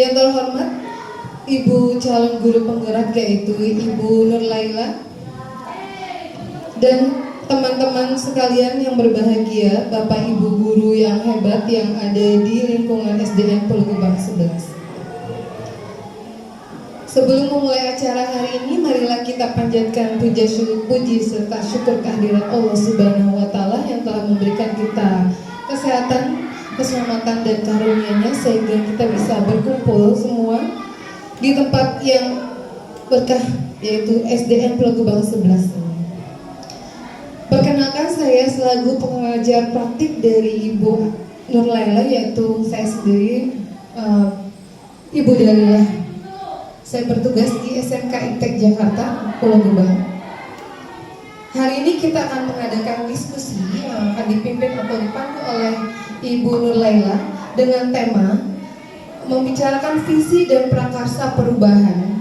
Yang terhormat Ibu calon guru penggerak yaitu Ibu Nur Laila dan teman-teman sekalian yang berbahagia, Bapak Ibu guru yang hebat yang ada di lingkungan SDN Pulau Gebang 11. Sebelum memulai acara hari ini, marilah kita panjatkan puji serta syukur kehadirat Allah Subhanahu wa Ta'ala yang telah memberikan kita kesehatan, keselamatan dan karunia-Nya sehingga kita bisa berkumpul semua di tempat yang berkah, yaitu SDN Pulau Gebang 11. Perkenalkan, saya selaku pengajar praktik dari Ibu Nur Laila, yaitu saya sendiri Ibu Dalilah. Saya bertugas di SMK ITEK Jakarta, Pulau Gebang. Hari ini kita akan mengadakan diskusi yang akan dipimpin atau dipandu oleh Ibu Nur Laila dengan tema membicarakan visi dan prakarsa perubahan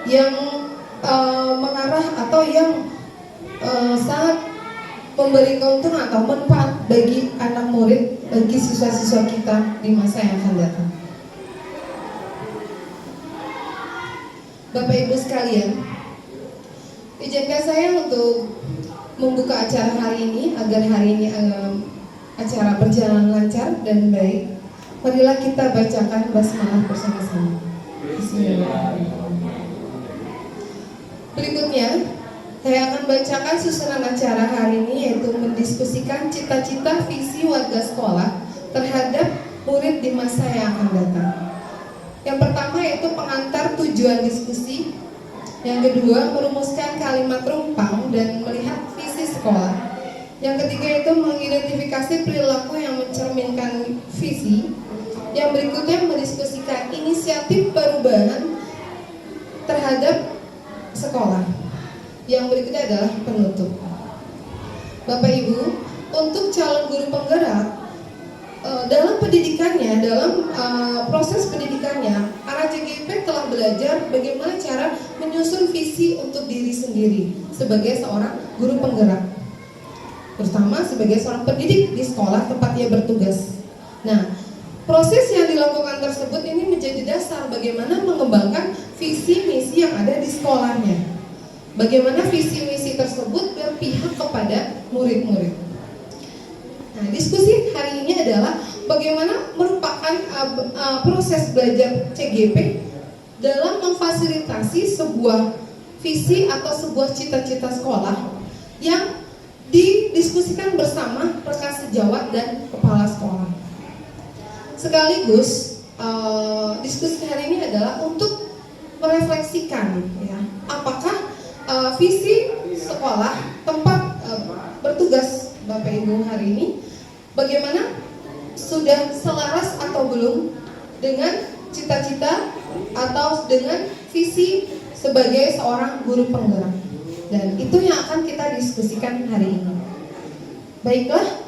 yang mengarah atau yang sangat memberi keuntungan atau manfaat bagi anak murid, bagi siswa-siswa kita di masa yang akan datang. Bapak Ibu sekalian, izinkan saya untuk membuka acara hari ini agar hari ini acara berjalan lancar dan baik. Marilah kita bacakan basmalah bersama-sama. Bismillahirrahmanirrahim. Berikutnya, saya akan bacakan susunan acara hari ini, yaitu mendiskusikan cita-cita visi warga sekolah terhadap murid di masa yang akan datang. Yang pertama yaitu pengantar tujuan diskusi. Yang kedua, merumuskan kalimat rumpang dan melihat visi sekolah. Yang ketiga itu mengidentifikasi perilaku yang mencerminkan visi. Yang berikutnya mendiskusikan inisiatif perubahan terhadap sekolah. Yang berikutnya adalah penutup. Bapak Ibu, untuk calon guru penggerak dalam pendidikannya, dalam proses pendidikannya, arah CGP telah belajar bagaimana cara menyusun visi untuk diri sendiri sebagai seorang guru penggerak, terutama sebagai seorang pendidik di sekolah tempat ia bertugas. Nah, proses yang dilakukan tersebut ini menjadi dasar bagaimana mengembangkan visi misi yang ada di sekolahnya. Bagaimana visi misi tersebut berpihak kepada murid-murid. Nah, diskusi hari ini adalah bagaimana merupakan proses belajar CGP dalam memfasilitasi sebuah visi atau sebuah cita-cita sekolah yang didiskusikan bersama rekan sejawat dan kepala sekolah. Sekaligus diskusi hari ini adalah untuk merefleksikan, ya, apakah visi sekolah tempat bertugas Bapak Ibu hari ini bagaimana sudah selaras atau belum dengan cita-cita atau dengan visi sebagai seorang guru penggerak. Dan itu yang akan kita diskusikan hari ini. Baiklah,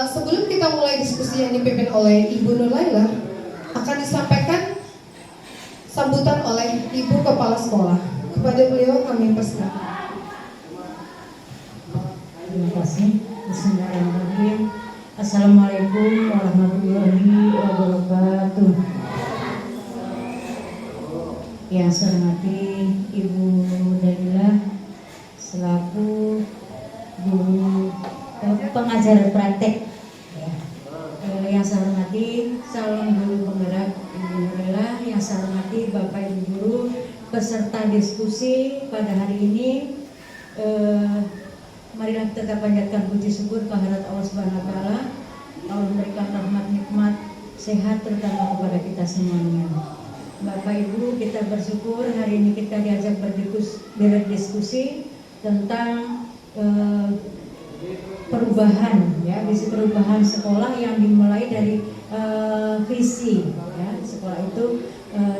sebelum kita mulai diskusi yang dipimpin oleh Ibu Nur Laila, akan disampaikan sambutan oleh Ibu Kepala Sekolah. Kepada beliau kami persilakan. Terima kasih. Bismillahirrahmanirrahim. Assalamualaikum warahmatullahi wabarakatuh. Yang saya hormati Ibu Dalilah selaku guru pengajar praktek, ya. Yang saya hormati calon guru penggerak Ibu Dalilah, yang saya hormati Bapak Ibu guru peserta diskusi pada hari ini. Marilah kita panjatkan puji syukur kehadirat Allah Subhanahu wa Ta'ala, Allah memberikan rahmat nikmat sehat terutama kepada kita semuanya. Bapak Ibu, kita bersyukur hari ini kita diajak berdiskusi tentang perubahan, ya, visi perubahan sekolah yang dimulai dari visi, ya, sekolah itu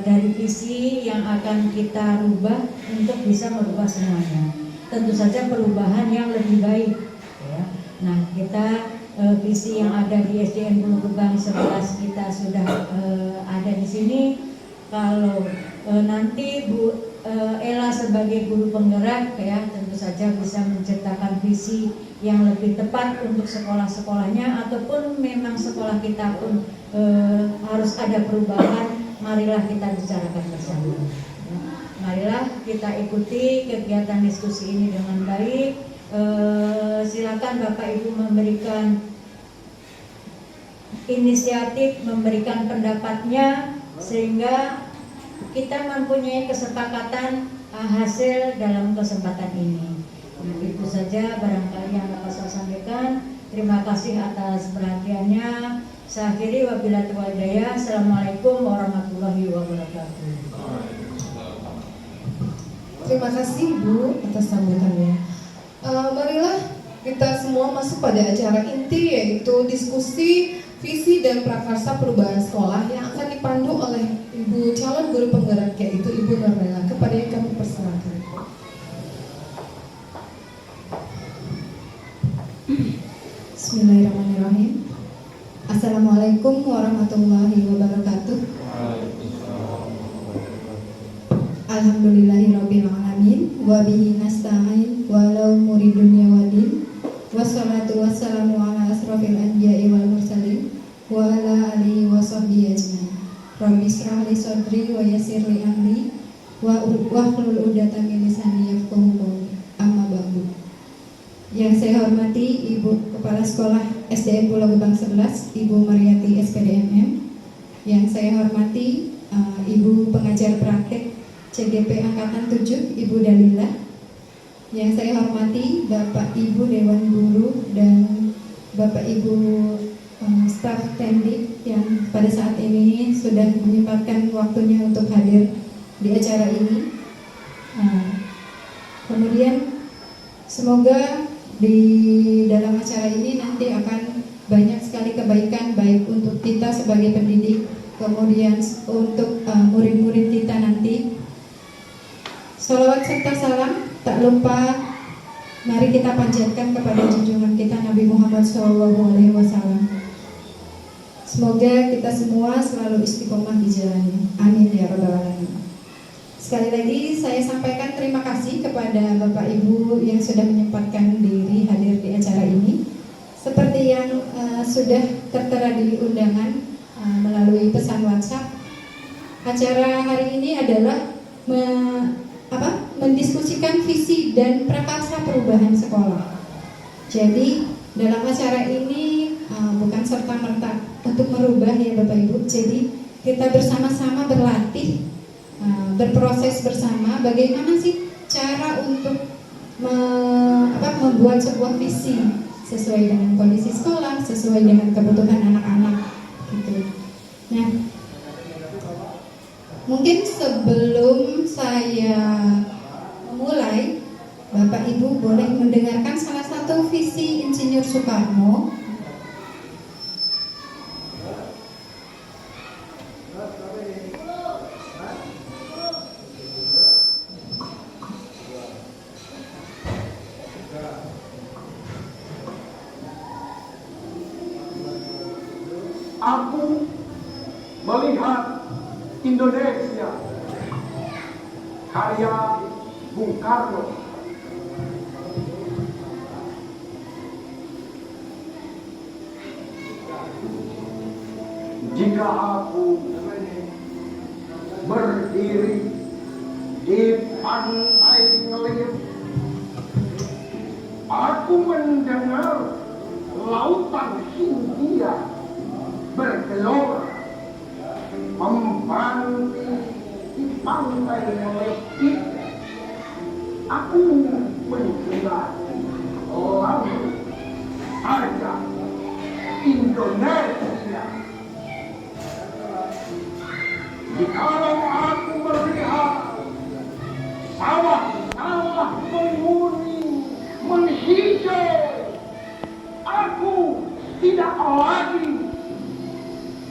dari visi yang akan kita rubah untuk bisa merubah semuanya. Tentu saja perubahan yang lebih baik, ya. Nah, kita visi yang ada di SDN Pulau Gebang 11 kita sudah ada di sini. Kalau nanti Bu Ella sebagai guru penggerak, ya, tentu saja bisa menciptakan visi yang lebih tepat untuk sekolah-sekolahnya, ataupun memang sekolah kita pun harus ada perubahan marilah kita bicarakan bersama. Ya. Marilah kita ikuti kegiatan diskusi ini dengan baik. Silakan Bapak Ibu memberikan inisiatif, memberikan pendapatnya sehingga kita mempunyai kesepakatan hasil dalam kesempatan ini. Nah, itu saja barangkali yang dapat saya sampaikan. Terima kasih atas perhatiannya. Saya akhiri wabillahi taufiq wal hidayah. Assalamualaikum warahmatullahi wabarakatuh. Terima kasih Bu atas sambutannya. Marilah kita semua masuk pada acara inti, yaitu diskusi visi dan prakarsa perubahan sekolah yang akan dipandu oleh Ibu calon guru penggerak, yaitu Ibu Nurlela. Kepada yang kami persilakan. Bismillahirrahmanirrahim. Assalamualaikum warahmatullahi wabarakatuh. Alhamdulillahirabbil alamin wa bihi nasta'in wa la umuri dunya waddin. Wassalatu wassalamu ala asrofil anbiya'i wal mursalin wa ala alihi wa sahbihi ajmain. Rabbi shrah li sadri wa yassir li amri wa hlul 'uqdatam min lisani yafqahu qawli. Amma ba'du. Yang saya hormati Ibu Kepala Sekolah SDN Pulau Gebang 11, Ibu Mariati SPDMM. Yang saya hormati Ibu Pengajar Praktek CGP Angkatan 7, Ibu Dalila. Yang saya hormati Bapak Ibu Dewan Guru dan Bapak Ibu staf Tendik yang pada saat ini sudah menyempatkan waktunya untuk hadir di acara ini. Kemudian semoga di dalam acara ini nanti akan banyak sekali kebaikan, baik untuk kita sebagai pendidik, kemudian untuk murid-murid kita nanti. Salawat serta salam tak lupa mari kita panjatkan kepada junjungan kita Nabi Muhammad SAW. Semoga kita semua selalu istiqomah di jalannya. Amin ya rabbal alamin. Sekali lagi saya sampaikan terima kasih kepada Bapak Ibu yang sudah menyempatkan diri hadir di acara ini. Seperti yang sudah tertera di undangan melalui pesan WhatsApp, acara hari ini adalah mendiskusikan visi dan prakarsa perubahan sekolah. Jadi dalam acara ini bukan serta-merta untuk merubah ya Bapak Ibu. Jadi kita bersama-sama berlatih, berproses bersama bagaimana sih cara untuk membuat sebuah visi sesuai dengan kondisi sekolah, sesuai dengan kebutuhan anak-anak gitu. Nah, mungkin sebelum saya memulai, Bapak Ibu boleh mendengarkan salah satu visi Insinyur Soekarno. Aku melihat Indonesia karya Bung Karno. Jika aku berdiri di pantai Ngelir, aku mendengar lautan Hindia bergelora membanti di pantai Ngelir. Aku mendengar lalu ada Indonesia. Jikalau aku melihat sawah-sawah menguning, menghijau, aku tidak lagi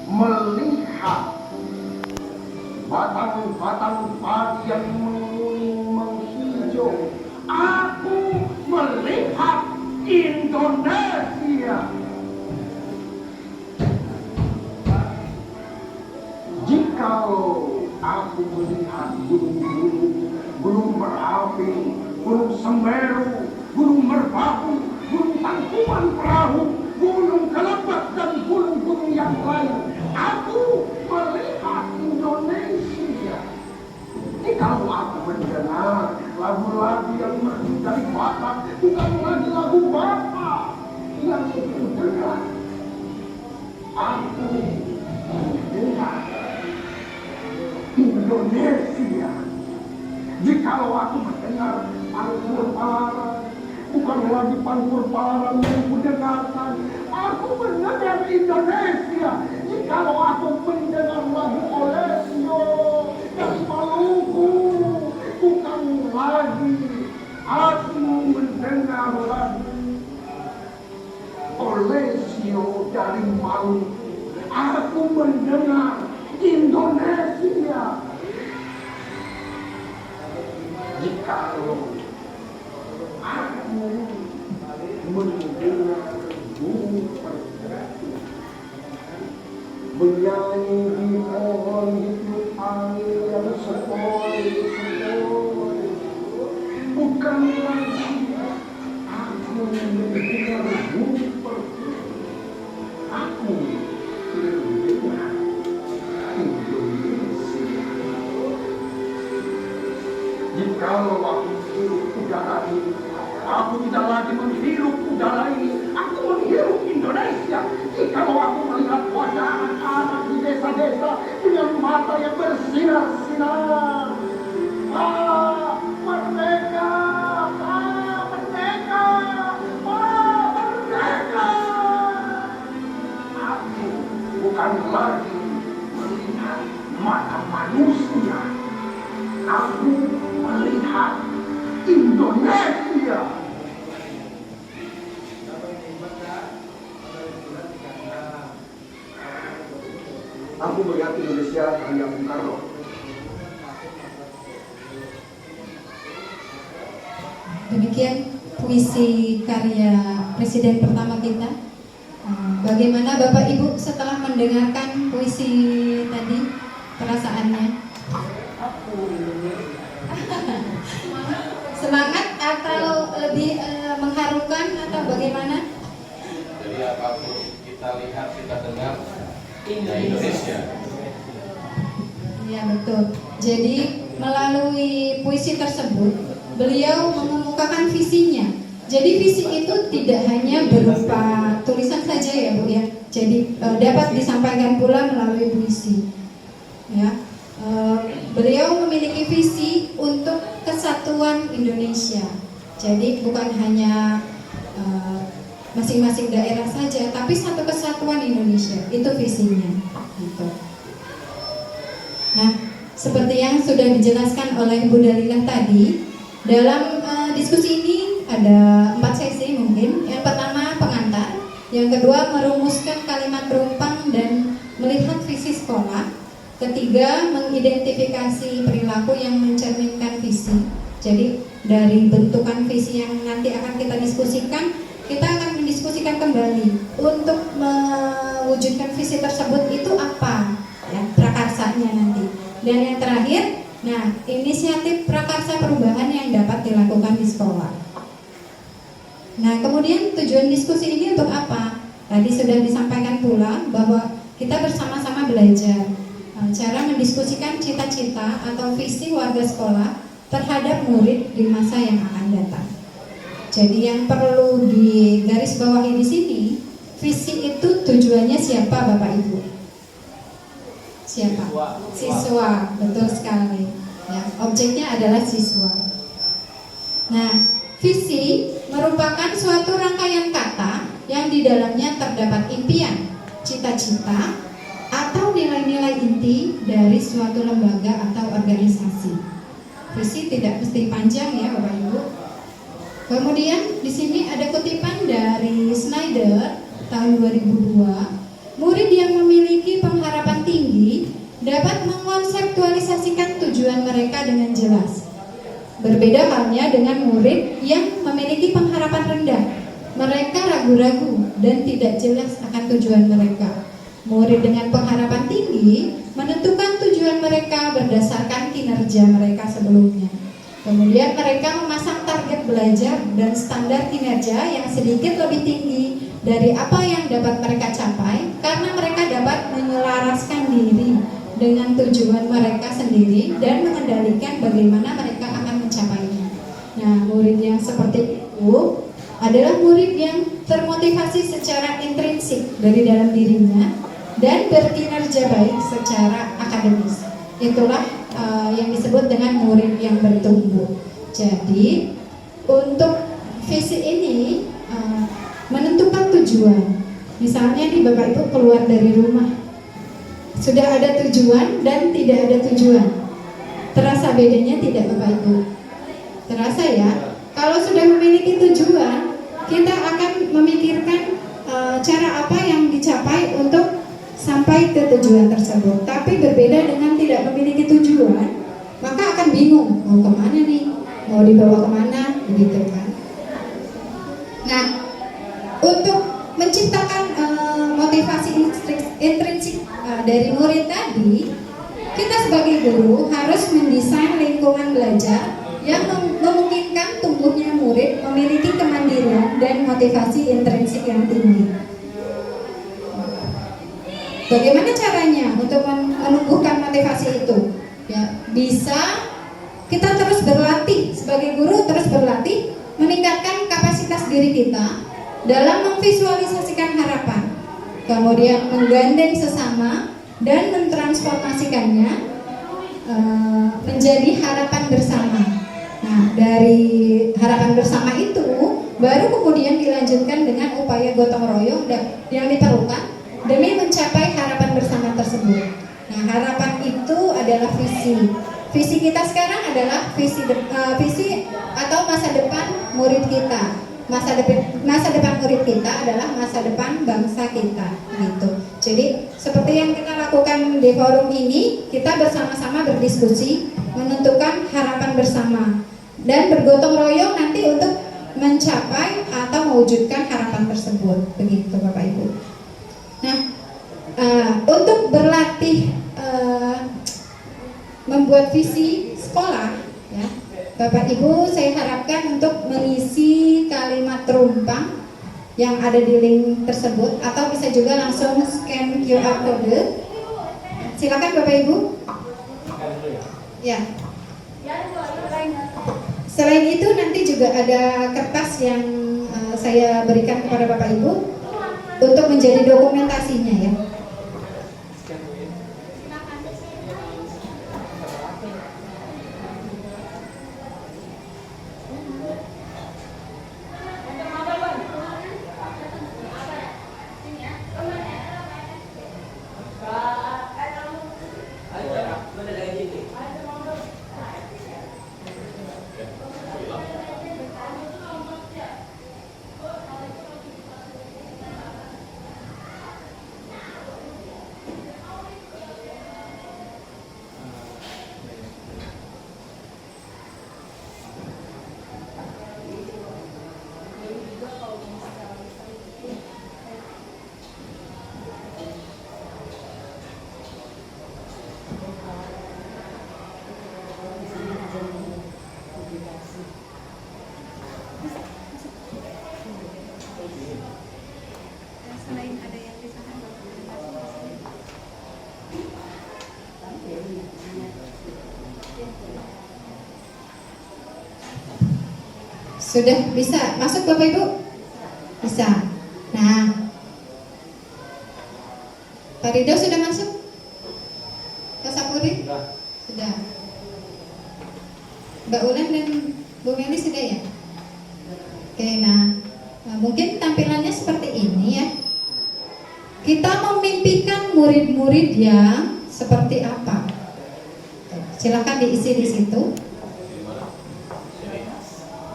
melihat batang-batang padi yang menguning, menghijau. Aku melihat Indonesia. Jikalau aku melihat gunung berapi, gunung Semeru, gunung Merbabu, gunung Tangkuban Perahu, gunung Kelebak dan gunung-gunung yang lain, aku melihat Indonesia. Jikalau aku mendengar lagu-lagu yang merdu dari Batak, bukan lagi lagu Batak yang aku dengar. Aku mendengar Indonesia. Jikalau aku mendengar pangkur palaran, bukan lagi pangkur palaran yang kudengarkan. Aku mendengar Indonesia. Jikalau aku mendengar lagu Olesio dari Maluku, bukan lagi aku mendengar lagu Olesio dari Maluku. Aku mendengar Indonesia. Jikalau aku mendengar bunyi pergerakan menyanyi di pohon hidup angin yang sepoi-sepoi, bukan lagi aku mendengar bunyi pergerakan. Aku mendengar Indonesia. Jikalau aku menghirup udara ini, aku tidak lagi menghirup udara ini, aku menghirup Indonesia. Jikalau aku melihat wajah anak-anak di desa-desa dengan mata yang bersinar-sinar, merdeka, merdeka, merdeka. Aku bukan lagi melihat mata manusia, aku melihat Indonesia. Aku melihat Indonesia dari Bung Karno. Demikian puisi karya Presiden pertama kita. Bagaimana Bapak Ibu setelah mendengarkan puisi tadi, perasaannya? Semangat atau lebih mengharukan atau bagaimana? Jadi apapun kita lihat, kita dengar, Indonesia. Iya betul. Jadi melalui puisi tersebut beliau mengemukakan visinya. Jadi visi itu tidak hanya berupa tulisan saja ya Bu ya. Jadi dapat disampaikan pula melalui puisi. Ya. Beliau memiliki visi untuk kesatuan Indonesia. Jadi bukan hanya masing-masing daerah saja, tapi satu kesatuan Indonesia. Itu visinya. Gitu. Nah, seperti yang sudah dijelaskan oleh Bu Dalilah tadi, dalam diskusi ini ada 4 sesi mungkin. Yang pertama pengantar, yang kedua merumuskan kalimat perumpang dan melihat visi sekolah, ketiga mengidentifikasi perilaku yang mencerminkan visi. Jadi dari bentukan visi yang nanti akan kita diskusikan, kita akan mendiskusikan kembali untuk mewujudkan visi tersebut itu apa ya, prakarsanya nanti. Dan yang terakhir, nah, inisiatif prakarsa perubahan yang dapat dilakukan di sekolah. Nah, kemudian tujuan diskusi ini untuk apa? Tadi sudah disampaikan pula bahwa kita bersama-sama belajar cara mendiskusikan cita-cita atau visi warga sekolah terhadap murid di masa yang akan datang. Jadi yang perlu digarisbawahi di sini, visi itu tujuannya siapa Bapak Ibu? Siapa? Siswa, betul sekali. Ya, objeknya adalah siswa. Nah, visi merupakan suatu rangkaian kata yang di dalamnya terdapat impian, cita-cita, atau nilai-nilai inti dari suatu lembaga atau organisasi. Visi tidak mesti panjang ya Bapak Ibu. Kemudian di sini ada kutipan dari Snyder tahun 2002. Murid yang memiliki pengharapan tinggi dapat mengkonseptualisasikan tujuan mereka dengan jelas. Berbeda halnya dengan murid yang memiliki pengharapan rendah. Mereka ragu-ragu dan tidak jelas akan tujuan mereka. Murid dengan pengharapan tinggi menentukan tujuan mereka berdasarkan kinerja mereka sebelumnya. Kemudian mereka memasang target belajar dan standar kinerja yang sedikit lebih tinggi dari apa yang dapat mereka capai karena mereka dapat menyelaraskan diri dengan tujuan mereka sendiri dan mengendalikan bagaimana mereka akan mencapainya. Nah, murid yang seperti itu adalah murid yang termotivasi secara intrinsik dari dalam dirinya dan berkinerja baik secara akademis. Itulah yang disebut dengan murid yang bertumbuh. Jadi, untuk visi ini menentukan tujuan. Misalnya nih Bapak Ibu keluar dari rumah, sudah ada tujuan dan tidak ada tujuan. Terasa bedanya tidak Bapak Ibu? Terasa ya? Kalau sudah memiliki tujuan, kita akan memikirkan cara apa yang dicapai untuk sampai ke tujuan tersebut. Tapi berbeda dengan tidak memiliki tujuan, maka akan bingung mau kemana nih, mau dibawa kemana, begitu kan? Nah, untuk menciptakan motivasi intrinsik dari murid tadi, kita sebagai guru harus mendesain lingkungan belajar yang memungkinkan tumbuhnya murid memiliki kemandirian dan motivasi intrinsik yang tinggi. Bagaimana caranya untuk menumbuhkan motivasi itu? Ya, bisa kita terus berlatih sebagai guru, terus berlatih meningkatkan kapasitas diri kita dalam memvisualisasikan harapan, kemudian menggandeng sesama dan mentransformasikannya menjadi harapan bersama. Nah, dari harapan bersama itu baru kemudian dilanjutkan dengan upaya gotong royong yang diperlukan demi mencapai harapan bersama tersebut. Nah, harapan itu adalah visi. Visi kita sekarang adalah visi atau masa depan murid kita. Masa depan murid kita adalah masa depan bangsa kita, gitu. Jadi seperti yang kita lakukan di forum ini, kita bersama-sama berdiskusi, menentukan harapan bersama dan bergotong royong nanti untuk mencapai atau mewujudkan harapan tersebut, begitu Bapak Ibu. Nah, untuk berlatih membuat visi sekolah, ya, Bapak Ibu, saya harapkan untuk mengisi kalimat terumpang yang ada di link tersebut, atau bisa juga langsung scan QR code. Silakan Bapak Ibu. Ya. Selain itu nanti juga ada kertas yang saya berikan kepada Bapak Ibu untuk menjadi dokumentasinya, ya. Sudah bisa masuk Bapak Ibu? Bisa. Nah, Pak Ridho sudah masuk? Pak Sapuri? Sudah. Mbak Ulan dan Bu Meli sudah ya? Oke, nah mungkin tampilannya seperti ini ya. Kita memimpikan murid-murid yang seperti apa? Silakan diisi di situ.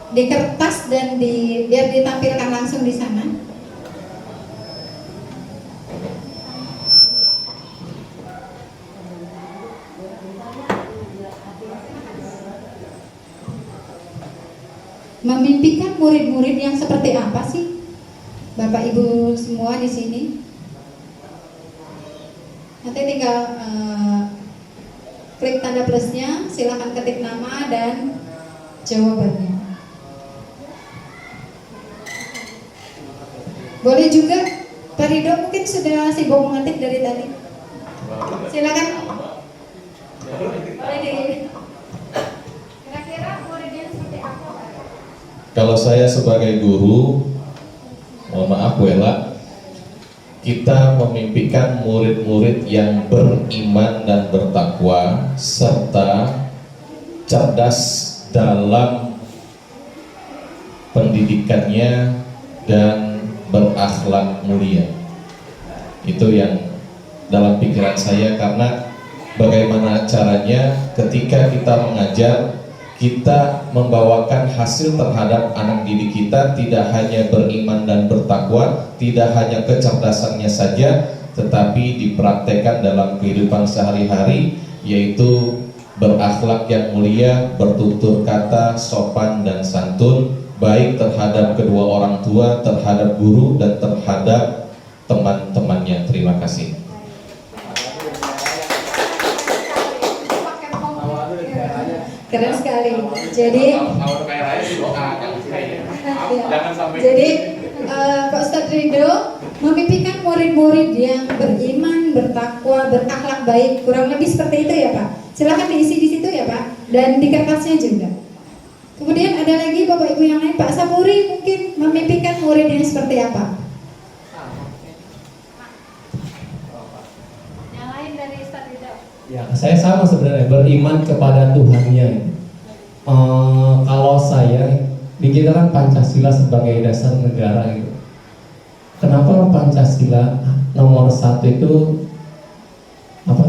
Di kertas dan biar ditampilkan langsung di sana. Memimpikan murid-murid yang seperti apa sih, Bapak Ibu semua di sini? Nanti tinggal klik tanda plusnya, silakan ketik nama dan jawabannya. Boleh juga, Pak Ridho mungkin sudah sibuk mengetik dari tadi. Silakan. Kalau saya sebagai guru, mohon maaf Bu Ella, kita memimpikan murid-murid yang beriman dan bertakwa serta cerdas dalam pendidikannya dan berakhlak mulia. Itu yang dalam pikiran saya, karena bagaimana caranya ketika kita mengajar, kita membawakan hasil terhadap anak didik kita tidak hanya beriman dan bertakwa, tidak hanya kecerdasannya saja, tetapi dipraktekkan dalam kehidupan sehari-hari, yaitu berakhlak yang mulia, bertutur kata, sopan dan santun, baik terhadap kedua orang tua, terhadap guru, dan terhadap teman-temannya. Terima kasih. Keren sekali. Jadi Jadi Pak Ustadz Ridho memimpikan murid-murid yang beriman, bertakwa, berakhlak baik, kurang lebih seperti itu ya Pak. Silakan diisi di situ ya Pak, dan di kertasnya juga. Kemudian ada lagi Bapak Ibu yang lain, Pak Sapuri mungkin memimpikan murid yang seperti apa? Yang lain dari Ustadz Ridho. Ya, saya sama sebenarnya, beriman kepada Tuhannya. Kalau saya, di kita kan Pancasila sebagai dasar negara gitu. Kenapa Pancasila nomor 1 itu apa?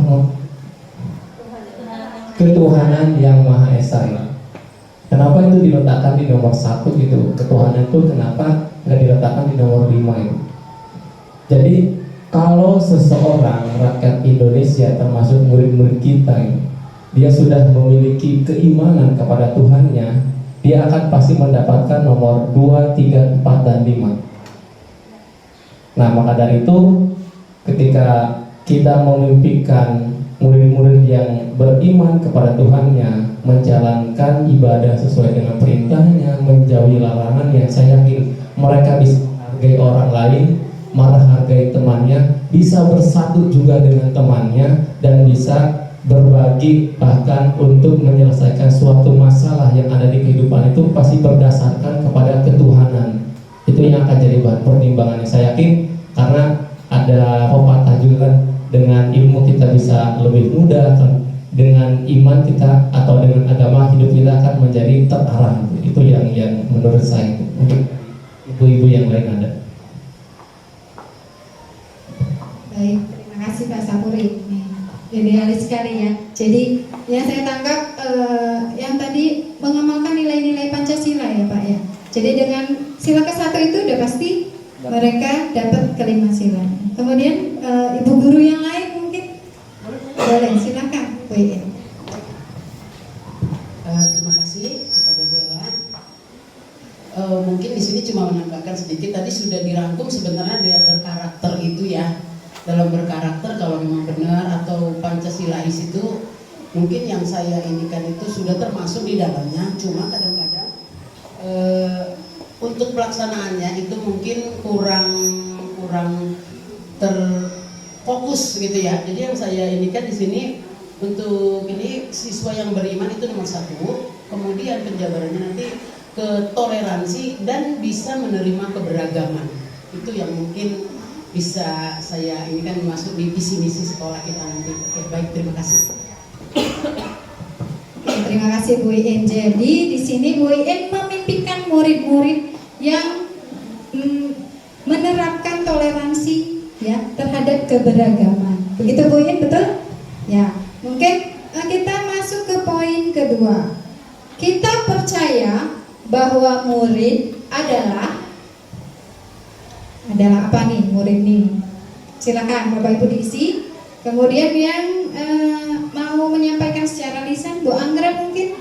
Ketuhanan yang Maha Esa ya. Kenapa itu diletakkan di nomor 1 gitu? Ketuhanan itu kenapa nggak diletakkan di nomor 5 gitu? Jadi kalau seseorang rakyat Indonesia termasuk murid-murid kita ini, dia sudah memiliki keimanan kepada Tuhannya, dia akan pasti mendapatkan nomor 2, 3, 4, dan 5. Nah maka dari itu ketika kita memimpikan murid-murid yang beriman kepada Tuhannya, menjalankan ibadah sesuai dengan perintahnya, menjauhi larangannya, saya yakin mereka bisa menghargai orang lain, malah hargai temannya, bisa bersatu juga dengan temannya, dan bisa berbagi bahkan untuk menyelesaikan suatu masalah yang ada di kehidupan itu pasti berdasarkan kepada ketuhanan. Itu yang akan jadi bahan pertimbangan. Saya yakin karena ada pepatah juga kan, dengan ilmu kita bisa lebih mudah, dengan iman kita atau dengan agama hidup kita akan menjadi terarah. Itu yang menurut saya. Untuk ibu-ibu yang lain ada. Baik, terima kasih Pak Sapuri. Idealis sekali ya. Jadi yang saya tangkap yang tadi mengamalkan nilai-nilai Pancasila ya Pak ya. Jadi dengan sila ke-1 itu udah pasti mereka dapat kelima sila. Kemudian ibu guru yang lain mungkin boleh, silakan Bu Iin. Terima kasih kepada Bu Ella. Mungkin di sini cuma menambahkan sedikit. Tadi sudah dirangkum sebenarnya dia berkarakter itu ya. Dalam berkarakter kalau memang benar atau Pancasilais itu mungkin yang saya indikan itu sudah termasuk di dalamnya. Cuma kadang-kadang untuk pelaksanaannya itu mungkin kurang terfokus gitu ya. Jadi yang saya indikan di sini untuk ini siswa yang beriman itu nomor 1. Kemudian penjabarannya nanti ke toleransi dan bisa menerima keberagaman. Itu yang mungkin bisa saya ini kan masuk di visi misi sekolah kita nanti. Oke, baik, terima kasih. Terima kasih Bu Iin. Jadi di sini Bu Iin memimpikan murid-murid yang menerapkan toleransi ya terhadap keberagaman. Begitu Bu Iin, betul? Ya. Mungkin kita masuk ke poin kedua. Kita percaya bahwa murid adalah apa nih murid nih? Silakan Bapak Ibu diisi. Kemudian yang mau menyampaikan secara lisan, Bu Anggra mungkin.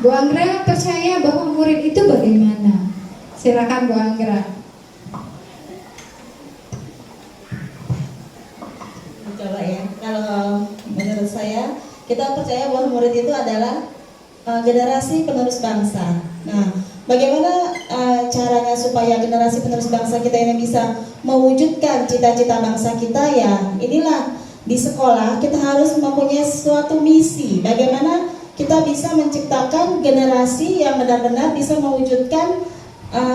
Bu Anggra percaya bahwa murid itu bagaimana? Silakan Bu Anggra. Coba ya. Kalau menurut saya, kita percaya bahwa murid itu adalah generasi penerus bangsa. Nah, bagaimana caranya supaya generasi penerus bangsa kita ini bisa mewujudkan cita-cita bangsa kita ya? Inilah di sekolah kita harus mempunyai suatu misi. Bagaimana kita bisa menciptakan generasi yang benar-benar bisa mewujudkan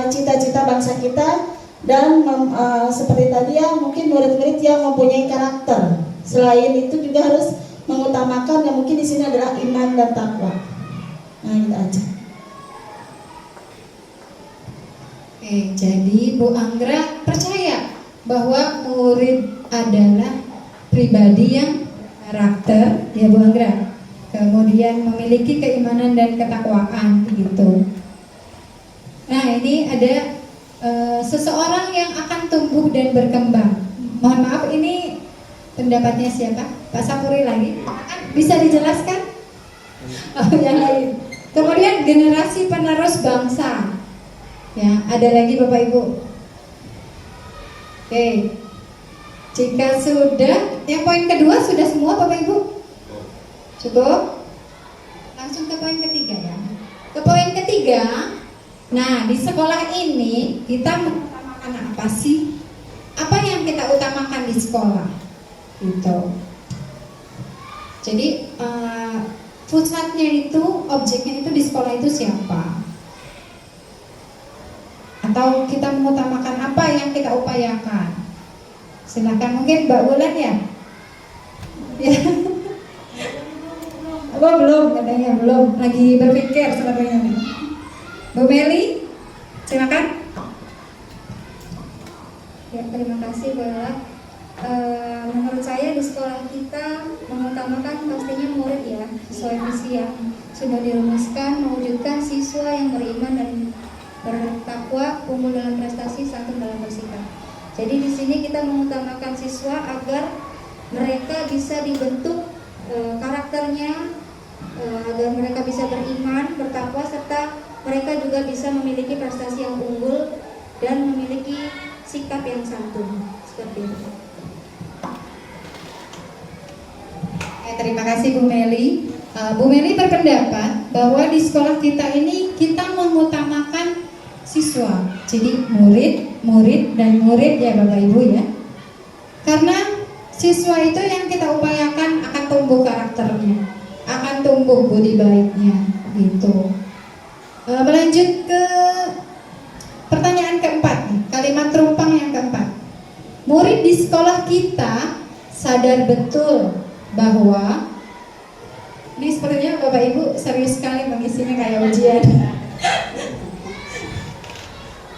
cita-cita bangsa kita dan seperti tadi ya, mungkin murid-murid yang mempunyai karakter. Selain itu juga harus mengutamakan yang mungkin di sini adalah iman dan takwa. Nah, itu aja. Oke, jadi Bu Anggra percaya bahwa murid adalah pribadi yang karakter, ya Bu Anggra. Kemudian memiliki keimanan dan ketakwaan gitu. Nah, ini ada seseorang yang akan tumbuh dan berkembang. Mohon maaf, ini pendapatnya siapa? Pak Sapuri lagi? Bisa dijelaskan? Oh, yang lain. Kemudian generasi penerus bangsa. Ya, ada lagi Bapak Ibu. Oke. Jika sudah, yang poin kedua sudah semua Bapak Ibu? Cukup? Langsung ke poin ketiga ya. Ke poin ketiga. Nah, di sekolah ini kita mengutamakan apa sih? Apa yang kita utamakan di sekolah? Gitu. Jadi pusatnya itu, objeknya itu di sekolah itu siapa? Atau kita mengutamakan apa yang kita upayakan? Silakan, mungkin Mbak Wulan ya? Ya. Oh, belum, katanya belum. Lagi berpikir sebenarnya nih. Bu Meli, silakan. Ya, terima kasih Bu Ella. Menurut saya di sekolah kita mengutamakan pastinya murid ya, sesuai misi yang sudah dirumuskan, mewujudkan siswa yang beriman dan bertakwa, unggul dalam prestasi, santun dalam bersikap. Jadi di sini kita mengutamakan siswa agar mereka bisa dibentuk karakternya, agar mereka bisa beriman, bertakwa, serta mereka juga bisa memiliki prestasi yang unggul dan memiliki sikap yang santun. Seperti itu. Terima kasih Bu Meli. Bu Meli berpendapat bahwa di sekolah kita ini kita mengutamakan siswa. Jadi murid dan murid ya Bapak Ibu ya. Karena siswa itu yang kita upayakan akan tumbuh karakternya, akan tumbuh budi baiknya gitu. Berlanjut ke pertanyaan keempat, kalimat terumpang yang keempat. Murid di sekolah kita sadar betul bahwa ini sepertinya Bapak Ibu serius sekali mengisinya kayak ujian.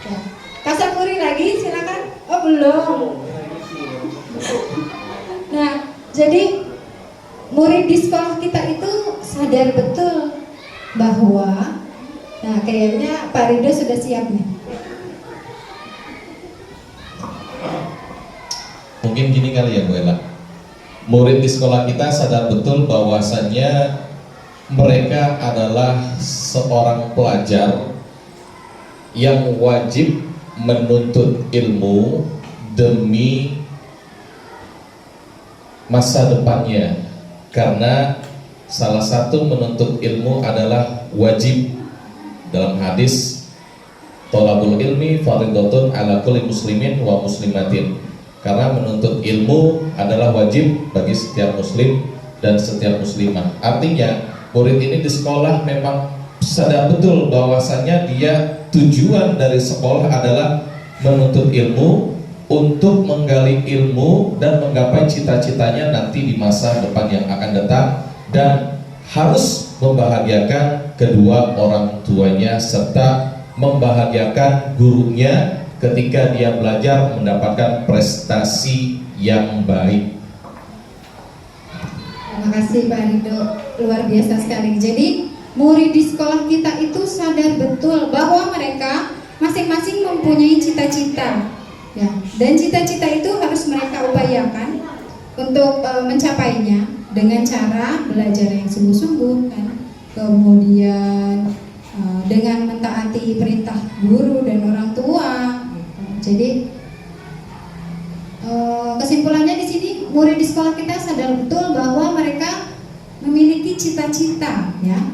Ya. Kasapuri lagi, silakan. Oh belum. Nah, jadi murid di sekolah kita itu sadar betul bahwa, nah kayaknya Pak Rido sudah siap nih. Mungkin gini kali ya Bu Ella. Murid di sekolah kita sadar betul bahwasannya mereka adalah seorang pelajar yang wajib menuntut ilmu demi masa depannya, karena salah satu menuntut ilmu adalah wajib. Dalam hadis, thalabul ilmi fardhatun ala kulli muslimin wa muslimatin, karena menuntut ilmu adalah wajib bagi setiap muslim dan setiap muslimah. Artinya murid ini di sekolah memang sadar betul bahwasannya dia tujuan dari sekolah adalah menuntut ilmu untuk menggali ilmu dan menggapai cita-citanya nanti di masa depan yang akan datang, dan harus membahagiakan kedua orang tuanya serta membahagiakan gurunya ketika dia belajar mendapatkan prestasi yang baik. Terima kasih Pak Rido, luar biasa sekali. Jadi murid di sekolah kita itu sadar betul bahwa mereka masing-masing mempunyai cita-cita, ya, dan cita-cita itu harus mereka upayakan untuk mencapainya dengan cara belajar yang sungguh-sungguh, kan, kemudian dengan mentaati perintah guru dan orang tua. Jadi kesimpulannya di sini murid di sekolah kita sadar betul bahwa mereka memiliki cita-cita, ya.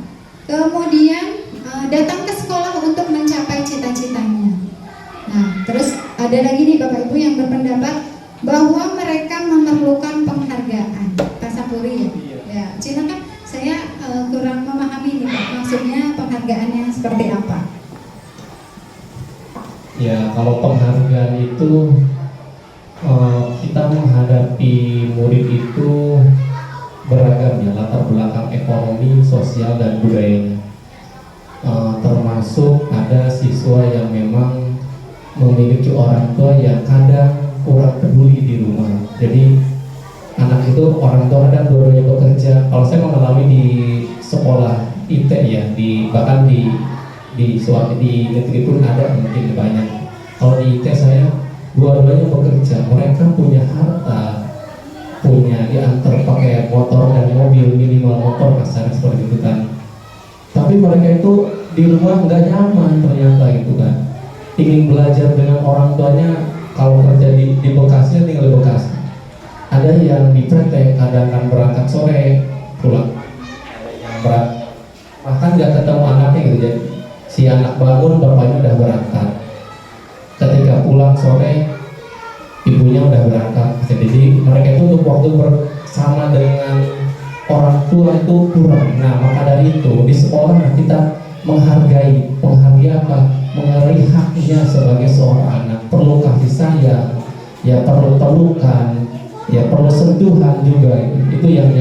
Kemudian datang ke sekolah untuk mencapai cita-citanya. Nah, terus ada lagi nih Bapak Ibu yang berpendapat bahwa mereka memerlukan penghargaan. Pak Sapuri ya. Ya, silakan. Saya kurang memahami memahami nih Pak, maksudnya penghargaannya seperti apa? Ya, kalau penghargaan itu kita menghadapi murid itu beragam ya, latar belakang ekonomi, sosial, dan budayanya. Termasuk ada siswa yang memang memiliki orang tua yang kadang kurang peduli di rumah. Jadi anak itu orang tua kadang dua-duanya bekerja. Kalau saya mengalami di sekolah IT ya, bahkan di negeri pun ada mungkin banyak. Kalau di IT saya dua-duanya bekerja, mereka punya harta, punya diantar pakai motor dan mobil, minimal motor kasar seperti itu kan. Tapi mereka itu di rumah nggak nyaman ternyata gitu kan. Ingin belajar dengan orang tuanya, kalau kerja di Bekasi tinggal di Bekasi. Ada yang di PT, kadang kan berangkat sore pulang. Ada yang bahkan nggak ketemu anaknya gitu, jadi si anak bangun bapaknya udah berangkat. Ketika pulang sore ibunya udah berangkat. Jadi mereka itu untuk waktu bersama dengan orang tua itu kurang. Nah, maka dari itu di sekolah kita menghargai apa? Menghargai haknya sebagai seorang anak. Perlu kasih sayang, ya perlu pelukan, ya perlu sentuhan juga. Itu yang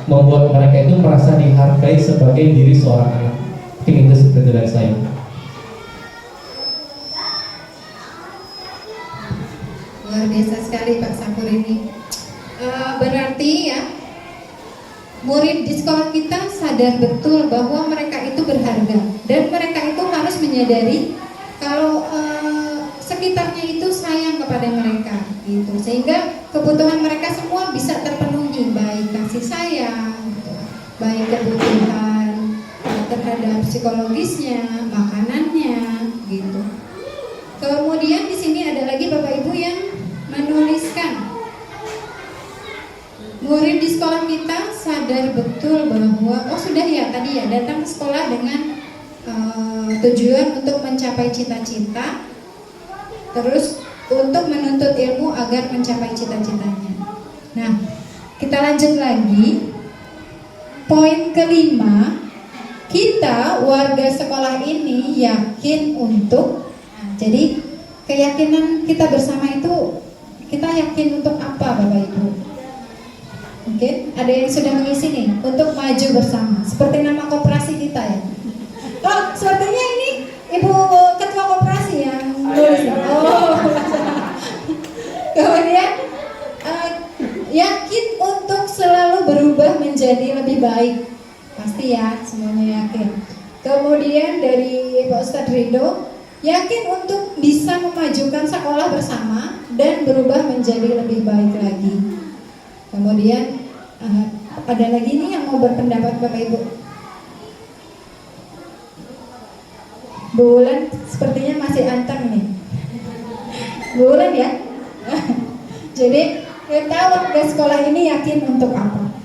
membuat mereka itu merasa dihargai sebagai diri seorang anak. Mungkin itu seperti dari saya. Luar biasa sekali Pak Sakur ini. Berarti ya, murid di sekolah kita sadar betul bahwa mereka itu berharga dan mereka itu harus menyadari kalau sekitarnya itu sayang kepada mereka gitu, sehingga kebutuhan mereka semua bisa terpenuhi, baik kasih sayang gitu, baik kebutuhan terhadap psikologisnya, makanannya gitu. Kemudian di sini ada lagi Bapak Ibu yang menuliskan, murid di sekolah kita sadar betul bahwa sudah ya tadi ya, datang ke sekolah dengan tujuan untuk mencapai cita-cita, terus untuk menuntut ilmu agar mencapai cita-citanya. Nah, kita lanjut lagi. Poin kelima, kita warga sekolah ini yakin untuk, jadi keyakinan kita bersama itu, kita yakin untuk apa Bapak Ibu? Mungkin ada yang sudah mengisi nih, untuk maju bersama, seperti nama koperasi kita ya. Oh, sepertinya ini Ibu Ketua Koperasi yang nulis. Oh, kemudian yakin untuk selalu berubah menjadi lebih baik. Pasti ya, semuanya yakin. Kemudian dari Pak Ustadz Ridho, yakin untuk bisa memajukan sekolah bersama dan berubah menjadi lebih baik lagi. Kemudian ada lagi nih yang mau berpendapat Bapak Ibu. Bu Wulan sepertinya masih anteng nih. Bu Wulan ya. Jadi kita warga sekolah ini yakin untuk apa?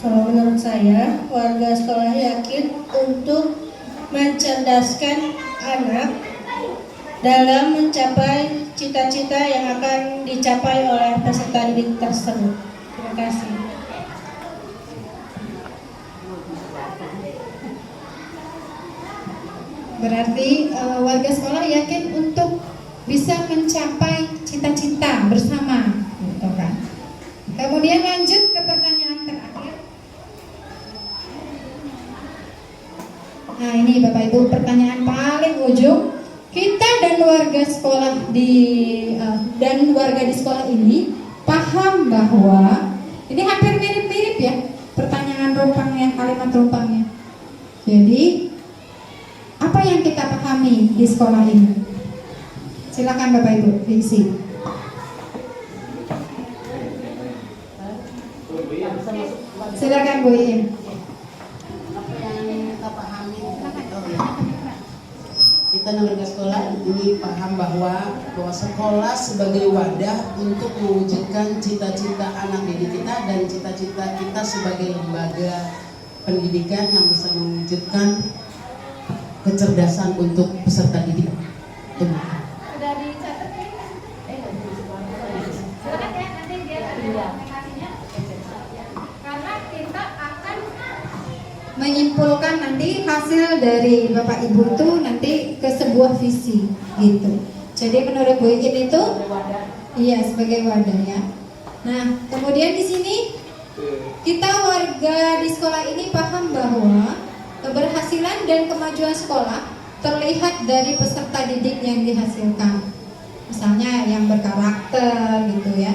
Kalau menurut saya, warga sekolah yakin untuk mencerdaskan anak dalam mencapai cita-cita yang akan dicapai oleh peserta didik tersebut. Terima kasih. Berarti warga sekolah yakin untuk bisa mencapai cita-cita bersama, gitu kan? Kemudian lanjut ke pertanyaan terakhir. Nah ini Bapak Ibu, pertanyaan paling ujung. Kita dan warga sekolah dan warga di sekolah ini paham bahwa ini hampir mirip-mirip ya pertanyaan rumpangnya, kalimat rumpangnya. Jadi apa yang kita pahami di sekolah ini? Silakan Bapak Ibu diisi. Silakan Bu Iin. Apa yang kita pahami? Kita warga sekolah ini paham bahwa sekolah sebagai wadah untuk mewujudkan cita-cita anak didik kita dan cita-cita kita sebagai lembaga pendidikan yang bisa mewujudkan kecerdasan untuk peserta didik. Sudah dicatat ya? Silakan ya, nanti biar ada aplikasinya. Karena kita akan menyimpulkan nanti hasil dari Bapak Ibu itu nanti ke sebuah visi gitu. Jadi menurut Bu Iin itu iya sebagai wadah ya. Nah, kemudian di sini kita warga di sekolah ini paham bahwa keberhasilan dan kemajuan sekolah terlihat dari peserta didik yang dihasilkan. Misalnya yang berkarakter gitu ya,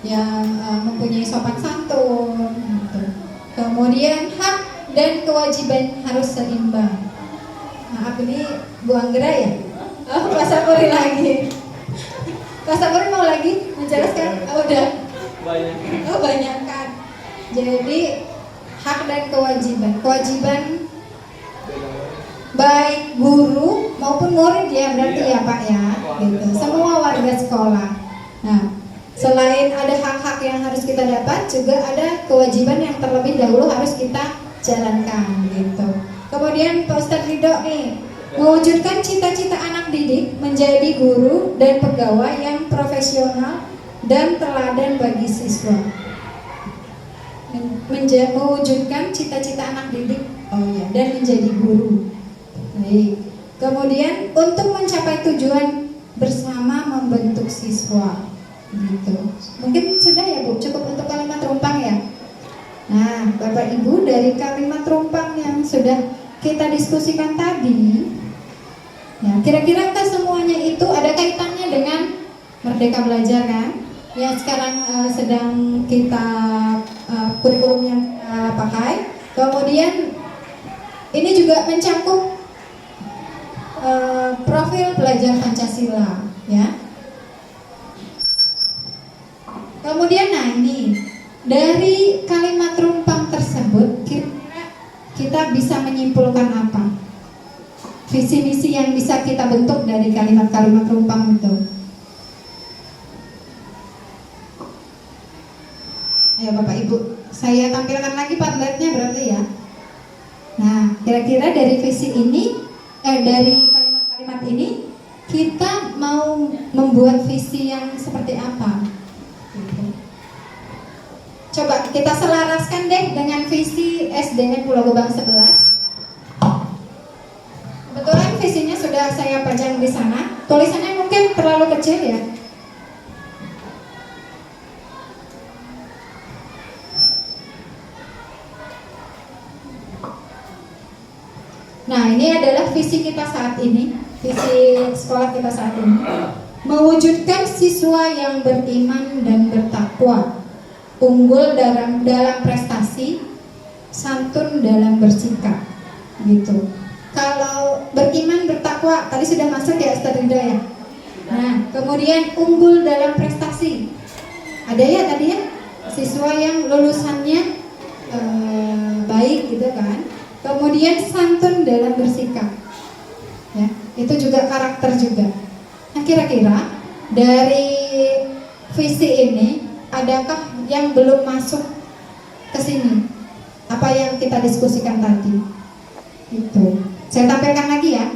yang mempunyai sopan santun gitu. Kemudian hak dan kewajiban harus seimbang. Maaf ini Bu Anggra ya? Oh, Pak Sapuri lagi. Pak Sapuri mau lagi menjelaskan? Oh, udah. Oh, banyak kan. Jadi hak dan kewajiban. Kewajiban baik guru maupun murid ya berarti ya Pak ya. Gitu. Semua warga sekolah. Nah, selain ada hak-hak yang harus kita dapat, juga ada kewajiban yang terlebih dahulu harus kita jalankan gitu. Kemudian Pak Ustadz Ridho nih mewujudkan cita-cita anak didik menjadi guru dan pegawai yang profesional dan teladan bagi siswa. Mewujudkan cita-cita anak didik dan menjadi guru. Baik. Kemudian untuk mencapai tujuan bersama membentuk siswa gitu. Mungkin sudah ya Bu, cukup untuk kalimat rumpang ya. Nah, Bapak Ibu dari kalimat rumpang yang sudah kita diskusikan tadi, ya kira-kira semuanya itu ada kaitannya dengan Merdeka Belajar kan? Ya sekarang sedang kita kurikulumnya pakai. Kemudian ini juga mencakup profil pelajar Pancasila, ya. Kemudian nah ini dari kalimat rumpang tersebut kira-kira kita bisa menyimpulkan apa? Visi misi yang bisa kita bentuk dari kalimat-kalimat rumpang itu. Ayo Bapak Ibu, saya tampilkan lagi Padletnya berarti ya. Nah, kira-kira dari visi ini, dari kalimat-kalimat ini kita mau membuat visi yang seperti apa? Coba kita selaraskan deh dengan visi SDN Pulau Gebang 11. Kebetulan visinya sudah saya pajang di sana. Tulisannya mungkin terlalu kecil ya. Nah, ini adalah visi kita saat ini, visi sekolah kita saat ini. Mewujudkan siswa yang beriman dan bertakwa, unggul dalam prestasi, santun dalam bersikap, gitu. Kalau beriman bertakwa tadi sudah masuk ya Ustaz Ridho ya. Nah, kemudian unggul dalam prestasi, ada ya tadi ya siswa yang lulusannya baik gitu kan. Kemudian santun dalam bersikap, ya itu juga karakter juga. Nah, kira-kira dari visi ini adakah yang belum masuk ke sini? Apa yang kita diskusikan tadi? Itu. Saya tampilkan lagi ya.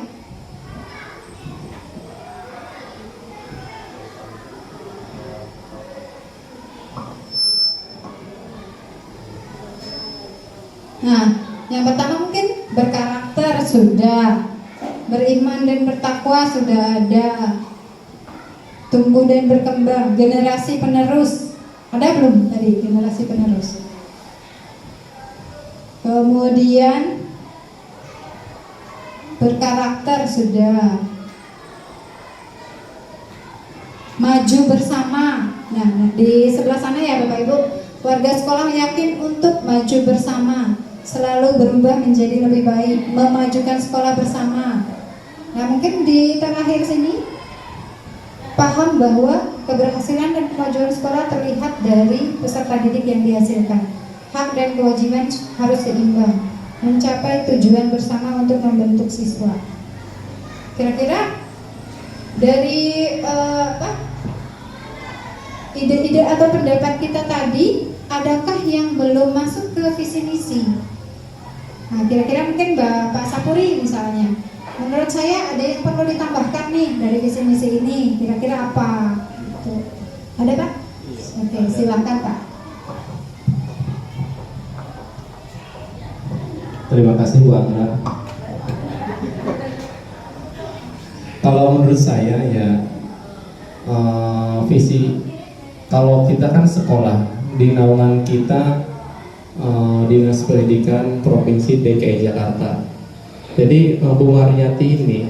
Nah, yang pertama mungkin berkarakter sudah, beriman dan bertakwa sudah ada, tumbuh dan berkembang, generasi penerus. Ada belum tadi generasi penerus? Kemudian berkarakter sudah, maju bersama. Nah, di sebelah sana ya Bapak Ibu, warga sekolah yakin untuk maju bersama, selalu berubah menjadi lebih baik, memajukan sekolah bersama. Nah, mungkin di terakhir sini paham bahwa keberhasilan dan kemajuan sekolah terlihat dari peserta didik yang dihasilkan. Hak dan kewajiban harus seimbang, mencapai tujuan bersama untuk membentuk siswa. Kira-kira dari ide-ide atau pendapat kita tadi, adakah yang belum masuk ke visi misi? Nah, kira-kira mungkin Pak Sapuri misalnya, menurut saya ada yang perlu ditambahkan nih dari visi misi ini. Kira-kira apa? Ada Pak? Oke, silakan Pak. Terima kasih Bu Angra. Kalau menurut saya ya visi, kalau kita kan sekolah di naungan kita Dinas Pendidikan Provinsi DKI Jakarta. Jadi Bu Mariyati ini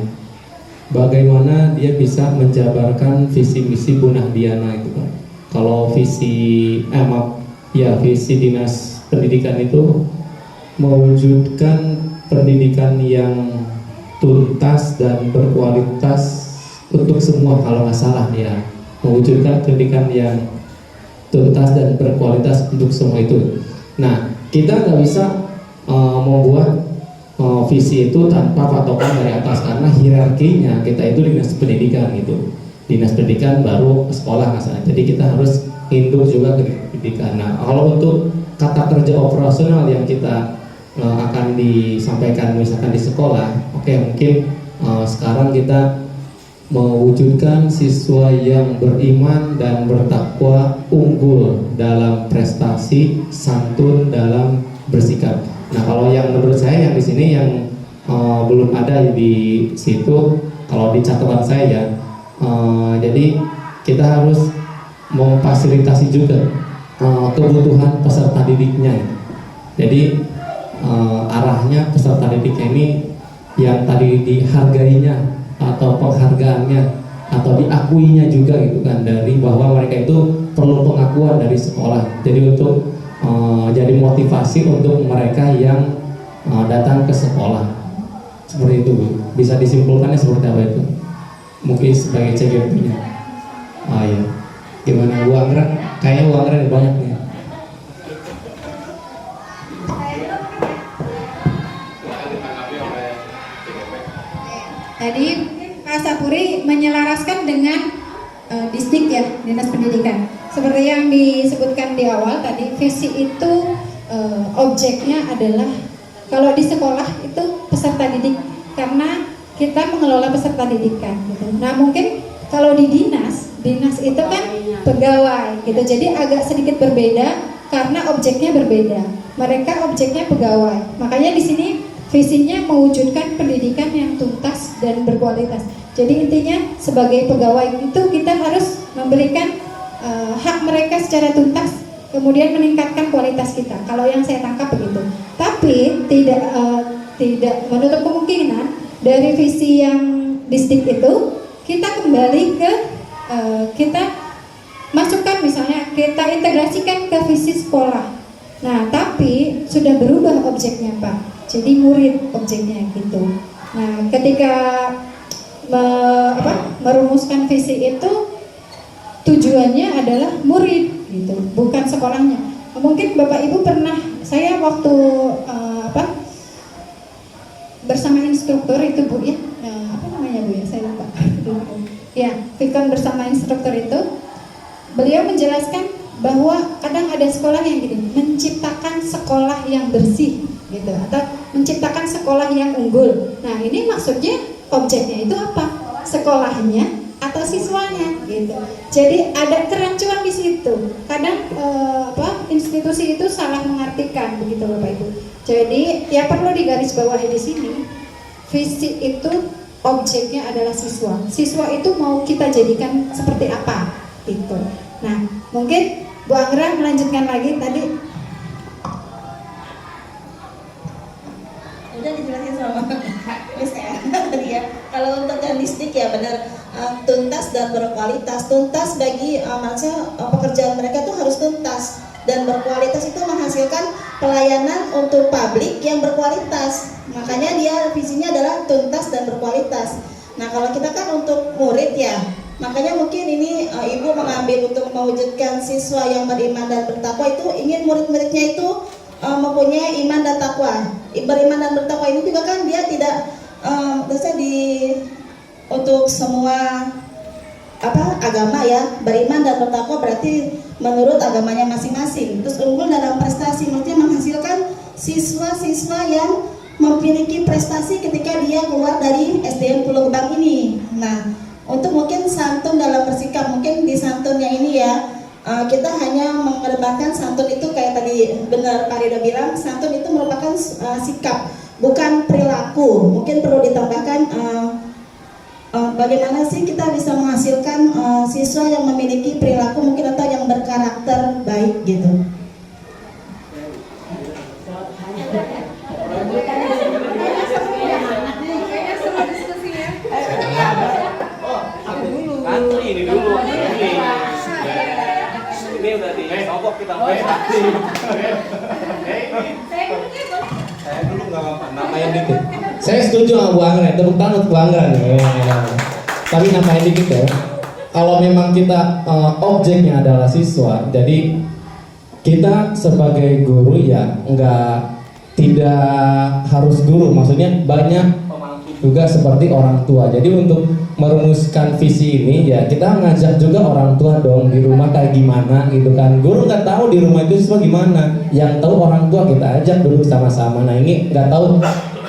bagaimana dia bisa menjabarkan visi misi Bu Nahdiana itu Pak. Kalau visi visi Dinas Pendidikan itu mewujudkan pendidikan yang tuntas dan berkualitas untuk semua, kalau nggak salah ya, mewujudkan pendidikan yang tuntas dan berkualitas untuk semua itu. Nah, kita nggak bisa membuat visi itu tanpa patokan dari atas, karena hierarkinya kita itu dinas pendidikan gitu. Dinas pendidikan baru sekolah misalnya. Jadi kita harus induk juga ke pendidikan. Nah, kalau untuk kata kerja operasional yang kita akan disampaikan misalkan di sekolah, oke, mungkin sekarang kita mewujudkan siswa yang beriman dan bertakwa, unggul dalam prestasi, santun dalam bersikap. Nah, kalau yang menurut saya yang di sini yang belum ada di situ, kalau di catatan saya ya, jadi kita harus memfasilitasi juga kebutuhan peserta didiknya. Jadi arahnya peserta didiknya ini yang tadi dihargainya atau penghargaannya atau diakuinya juga gitu kan, dari bahwa mereka itu perlu pengakuan dari sekolah. Jadi untuk jadi motivasi untuk mereka yang datang ke sekolah. Seperti itu Bu. Bisa disimpulkannya seperti apa itu? Mungkin sebagai CGP-nya. Ya. Gimana Bu Angra? Kayaknya Bu Angra ada banyak nih. Tadi Pak Sapuri menyelaraskan dengan Disdik ya, Dinas Pendidikan. Seperti yang disebutkan di awal tadi, visi itu objeknya adalah kalau di sekolah itu peserta didik, karena kita mengelola peserta didikan gitu. Nah, mungkin kalau di dinas itu kan pegawai gitu. Jadi agak sedikit berbeda karena objeknya berbeda. Mereka objeknya pegawai. Makanya di sini visinya mewujudkan pendidikan yang tuntas dan berkualitas. Jadi intinya sebagai pegawai itu kita harus memberikan hak mereka secara tuntas, kemudian meningkatkan kualitas kita. Kalau yang saya tangkap begitu. Tapi tidak menutup kemungkinan dari visi yang Disdik itu kita kembali ke kita masukkan, misalnya kita integrasikan ke visi sekolah. Nah, tapi sudah berubah objeknya Pak. Jadi murid objeknya gitu. Nah, ketika merumuskan visi itu tujuannya adalah murid gitu, bukan sekolahnya. Mungkin Bapak Ibu pernah, saya waktu bersama instruktur itu Bu ya, apa namanya Bu ya, saya lupa. Ya, Vikon bersama instruktur itu, beliau menjelaskan bahwa kadang ada sekolah yang gini, menciptakan sekolah yang bersih gitu, atau menciptakan sekolah yang unggul. Nah, ini maksudnya objeknya itu apa? Sekolahnya atau siswanya gitu. Jadi ada kerancuan di situ. Kadang institusi itu salah mengartikan begitu Bapak Ibu. Jadi ya perlu digarisbawahi di sini. Visi itu objeknya adalah siswa. Siswa itu mau kita jadikan seperti apa gitu. Nah, mungkin Bu Angra melanjutkan lagi tadi. Udah dijelasin sama Miss ya tadi ya. Kalau untuk yang Disdik ya benar, tuntas dan berkualitas. Tuntas bagi pekerjaan mereka itu harus tuntas, dan berkualitas itu menghasilkan pelayanan untuk publik yang berkualitas. Makanya dia visinya adalah tuntas dan berkualitas. Nah, kalau kita kan untuk murid ya, makanya mungkin ini Ibu mengambil untuk mewujudkan siswa yang beriman dan bertakwa, itu ingin murid-muridnya itu mempunyai iman dan takwa. Beriman dan bertakwa ini juga kan dia tidak untuk semua agama ya. Beriman dan bertakwa berarti menurut agamanya masing-masing. Terus unggul dalam prestasi, maksudnya menghasilkan siswa-siswa yang memiliki prestasi ketika dia keluar dari SDN Pulau Gebang ini. Nah, untuk mungkin santun dalam bersikap, mungkin di santunnya ini ya, kita hanya mengedepankan santun itu kayak tadi benar Pak Rido bilang, santun itu merupakan sikap, bukan perilaku. Mungkin perlu ditambahkan bagaimana sih kita bisa menghasilkan siswa yang memiliki perilaku mungkin atau yang berkarakter baik gitu. Ini udah disogok kita. Saya dulu nggak apa-apa, namain dikit. Saya setuju sama Bu Anggrek, tepuk tangan untuk Bu Anggrek. Tapi namain dikit ya. Kalau memang kita objeknya adalah siswa, jadi kita sebagai guru ya tidak harus guru, maksudnya banyak juga seperti orang tua. Jadi untuk merumuskan visi ini ya kita ngajak juga orang tua dong di rumah kayak gimana gitu kan. Guru nggak tahu di rumah itu siswa gimana, yang tahu orang tua, kita ajak duduk sama-sama. Nah ini nggak tahu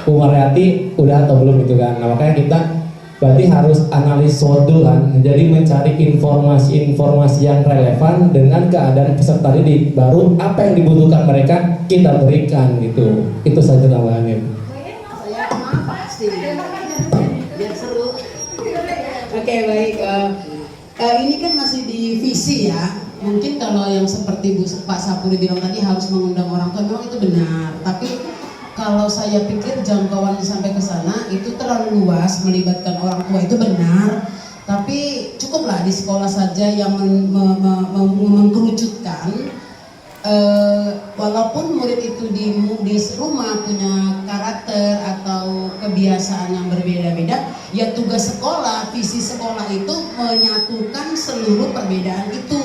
Bu Mariati udah atau belum gitu kan. Nah makanya kita berarti harus analis SWOT kan, jadi mencari informasi-informasi yang relevan dengan keadaan peserta didik, baru apa yang dibutuhkan mereka kita berikan gitu. Itu saja tambahannya. Biar seru. Oke, baik. Ini kan masih di visi ya. Mungkin kalau yang seperti Pak Sapuri bilang tadi harus mengundang orang tua, memang itu benar. Tapi kalau saya pikir jangkauan sampai ke sana itu terlalu luas, melibatkan orang tua itu benar. Tapi cukuplah di sekolah saja yang mengkerucutkan. Walaupun murid itu di rumah punya karakter atau kebiasaan yang berbeda-beda, ya tugas sekolah, visi sekolah itu menyatukan seluruh perbedaan itu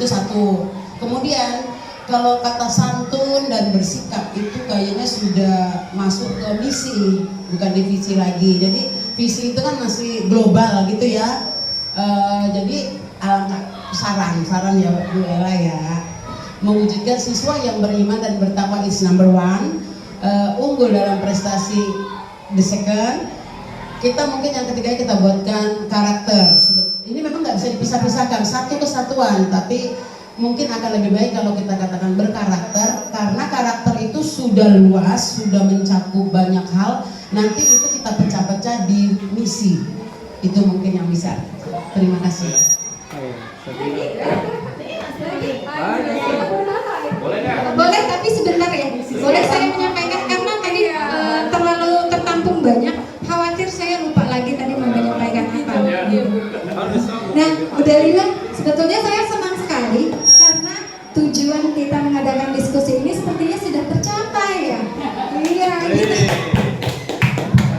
satu. Kemudian kalau kata santun dan bersikap itu kayaknya sudah masuk ke misi, bukan divisi lagi. Jadi visi itu kan masih global gitu ya. Jadi alangkah saran ya Bu Ella ya, mewujudkan siswa yang beriman dan bertakwa is number one, unggul dalam prestasi the second. Kita mungkin yang ketiga kita buatkan karakter. Ini memang nggak bisa dipisah-pisahkan, satu kesatuan, tapi mungkin akan lebih baik kalau kita katakan berkarakter, karena karakter itu sudah luas, sudah mencakup banyak hal. Nanti itu kita pecah-pecah di misi. Itu mungkin yang bisa. Terima kasih. Boleh, tapi sebentar ya. Boleh saya menyampaikan karena tadi terlalu tertampung banyak. Khawatir saya lupa lagi tadi mau menyampaikan apa. Nah, udah Lila, sebetulnya saya senang sekali karena tujuan kita mengadakan diskusi ini sepertinya sudah tercapai ya. Iya, gitu.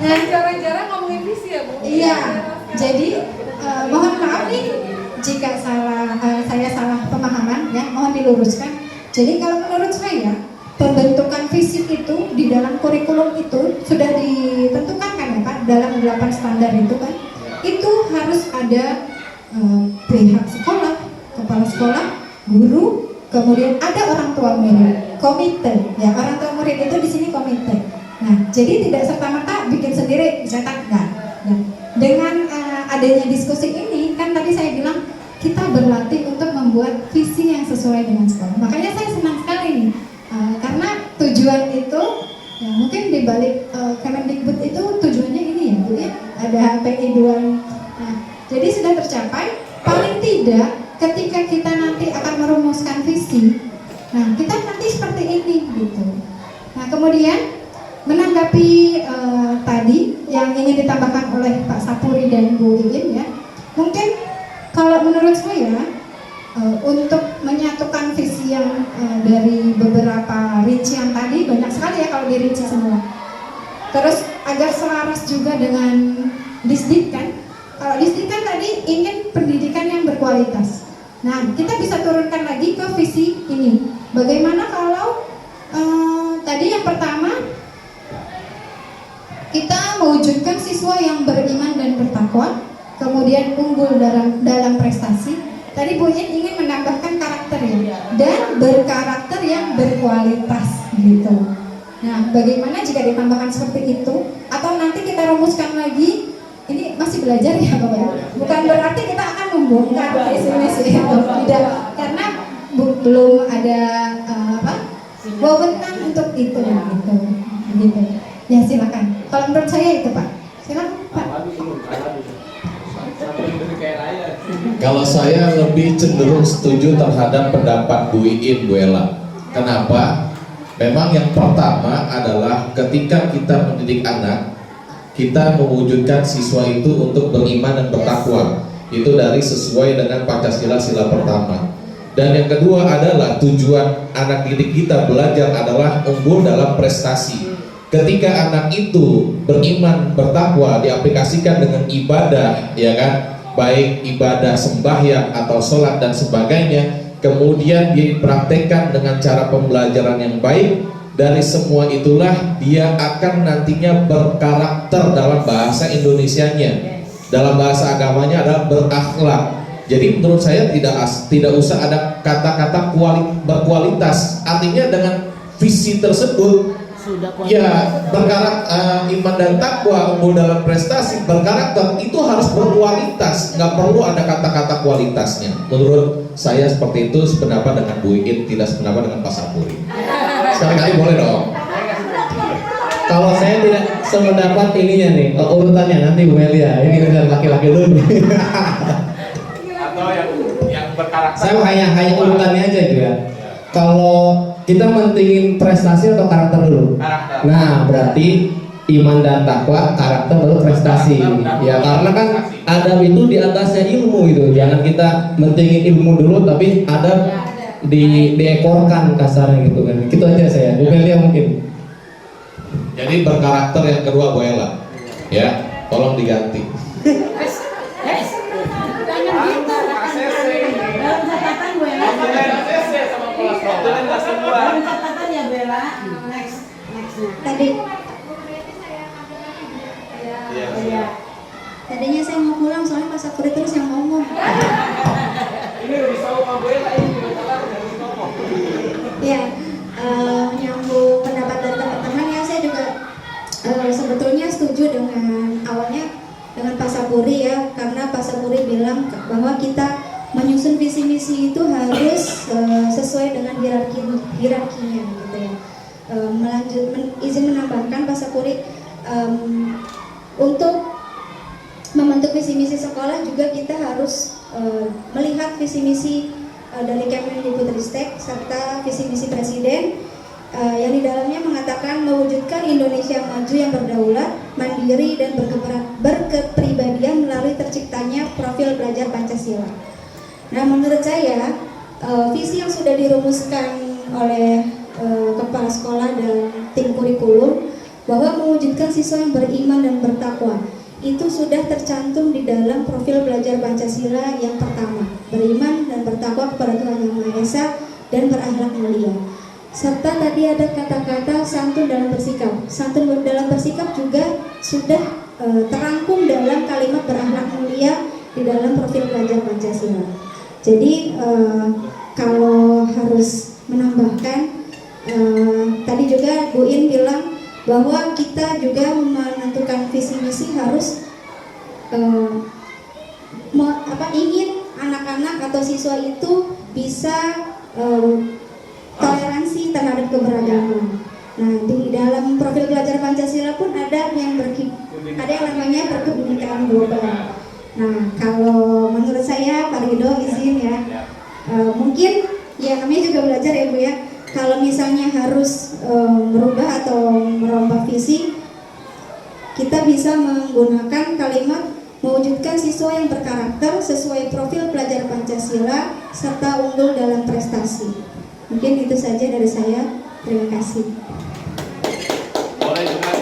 Nah, Jarang-jarang ngomongin visi ya Bu. iya. Jadi mohon maaf nih jika saya salah pemahaman ya, mohon diluruskan. Jadi kalau menurut saya pembentukan visi itu di dalam kurikulum itu sudah ditentukan kan ya Pak, dalam 8 standar itu kan, itu harus ada pihak sekolah, kepala sekolah, guru, kemudian ada orang tua murid, komite ya, orang tua murid itu di sini komite. Nah jadi tidak serta-merta bikin sendiri cetak enggak. Nah, dengan adanya diskusi ini kan tadi saya bilang kita berlatih untuk membuat visi yang sesuai dengan sekolah. Makanya saya senang sekali nih, karena tujuan itu ya mungkin di balik Kemendikbud itu tujuannya ini ya Bu ya, ada HPI 2. Nah, jadi sudah tercapai. Paling tidak ketika kita nanti akan merumuskan visi, nah kita nanti seperti ini gitu. Nah kemudian menanggapi tadi yang ingin ditambahkan oleh Pak Sapuri dan Bu Iin ya, mungkin kalau menurut saya untuk menyatukan visi yang dari beberapa rincian tadi banyak sekali ya kalau dirinci semua. Terus agar selaras juga dengan Disdik kan. Kalau Disdik kan tadi ingin pendidikan yang berkualitas. Nah kita bisa turunkan lagi ke visi ini. Bagaimana kalau tadi yang pertama kita mewujudkan siswa yang beriman dan bertakwa, kemudian unggul dalam prestasi. Tadi Bu Yin ingin menambahkan karakter ya, dan berkarakter yang berkualitas gitu. Nah, bagaimana jika ditambahkan seperti itu? Atau nanti kita rumuskan lagi? Ini masih belajar ya Bapak. Bukan berarti kita akan membongkar visi-misi itu, tidak, karena belum ada wewenang untuk itu gitu. Ya silakan. Kalau menurut saya itu Pak. Silakan Pak. Kalau saya lebih cenderung setuju terhadap pendapat Bu Iin, Bu Ella. Kenapa? Memang yang pertama adalah ketika kita mendidik anak, kita mewujudkan siswa itu untuk beriman dan bertakwa. Itu dari sesuai dengan Pancasila sila pertama. Dan yang kedua adalah tujuan anak didik kita belajar adalah unggul dalam prestasi. Ketika anak itu beriman, bertakwa, diaplikasikan dengan ibadah, ya kan, baik ibadah sembahyang atau sholat dan sebagainya, kemudian dipraktekkan dengan cara pembelajaran yang baik, dari semua itulah dia akan nantinya berkarakter dalam bahasa Indonesianya, dalam bahasa agamanya adalah berakhlak. Jadi menurut saya tidak usah ada kata-kata berkualitas, artinya dengan visi tersebut ya berkarakter, iman dan takwa, unggul dalam prestasi, berkarakter, itu harus berkualitas, nggak perlu ada kata-kata kualitasnya. Menurut saya seperti itu, sependapat dengan Bu Iin, tidak sependapat dengan Pak Sapuri. Sekali-kali boleh dong. Kalau saya tidak sependapat ininya nih, urutannya nanti Bu Melia, ini urutan laki-laki dulu. Atau yang berkarakter. Saya hanya urutannya aja itu ya. Kalau kita mentingin prestasi atau karakter dulu? Karakter. Nah, berarti iman dan takwa, karakter baru prestasi. Ya, karena kan adab itu di atasnya ilmu gitu. Jangan kita mentingin ilmu dulu, tapi adab diekorkan kasarnya gitu kan. Gitu aja saya. Bu Melia mungkin. Jadi berkarakter yang kedua Bu Ella, ya, tolong diganti. Tadinya saya mau pulang soalnya Pak Sapuri terus yang ngomong. Ini udah bisa ngomong Bu Ella, ini udah salah dari ngomong. Ya, nyambung pendapat dari teman-teman ya, saya juga sebetulnya setuju dengan awalnya dengan Pak Sapuri ya, karena Pak Sapuri bilang bahwa kita menyusun visi misi itu harus sesuai dengan hierarkinya gitu ya. Izin menambahkan Pak Sapuri, untuk membentuk visi misi sekolah juga kita harus melihat visi misi dari Kemendikbudristek serta visi misi Presiden yang di dalamnya mengatakan mewujudkan Indonesia maju yang berdaulat, mandiri dan berkepribadian melalui terciptanya profil pelajar Pancasila. Nah, menurut saya visi yang sudah dirumuskan oleh kepala sekolah dan tim kurikulum bahwa mewujudkan siswa yang beriman dan bertakwa itu sudah tercantum di dalam profil pelajar Pancasila yang pertama, beriman dan bertakwa kepada Tuhan Yang Maha Esa dan berakhlak mulia. Serta tadi ada kata-kata santun dalam bersikap. Santun dalam bersikap juga sudah terangkum dalam kalimat berakhlak mulia di dalam profil pelajar Pancasila. Jadi kalau harus menambahkan, tadi juga Bu In bilang bahwa kita juga menentukan visi misi harus ingin anak-anak atau siswa itu bisa toleransi terhadap keberagaman. Nah, di dalam profil pelajar Pancasila pun ada yang namanya berkebinekaan global. Nah, kalau menurut saya Pak Rido izin ya, mungkin ya namanya juga belajar ya Bu ya. Kalau misalnya harus merubah atau merombak visi, kita bisa menggunakan kalimat mewujudkan siswa yang berkarakter sesuai profil pelajar Pancasila serta unggul dalam prestasi. Mungkin itu saja dari saya. Terima kasih. Boleh juga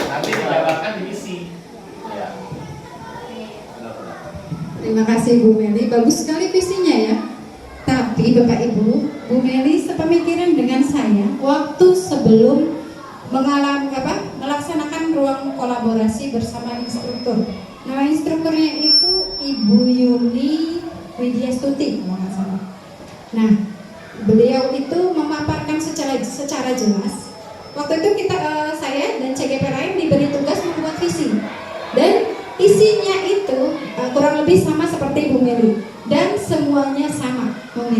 nanti dijabarkan di misi. Ya. Terima kasih Bu Meli, bagus sekali visinya ya. Tapi Bapak Ibu, Bu Meli sepemikiran dengan saya waktu sebelum melaksanakan ruang kolaborasi bersama instruktur. Nama instrukturnya itu Ibu Yuli Widyastuti kalau nggak salah. Nah, beliau itu memaparkan secara jelas. Waktu itu saya dan CGP lain diberi tugas membuat visi dan isinya itu kurang lebih sama seperti Bu Meli.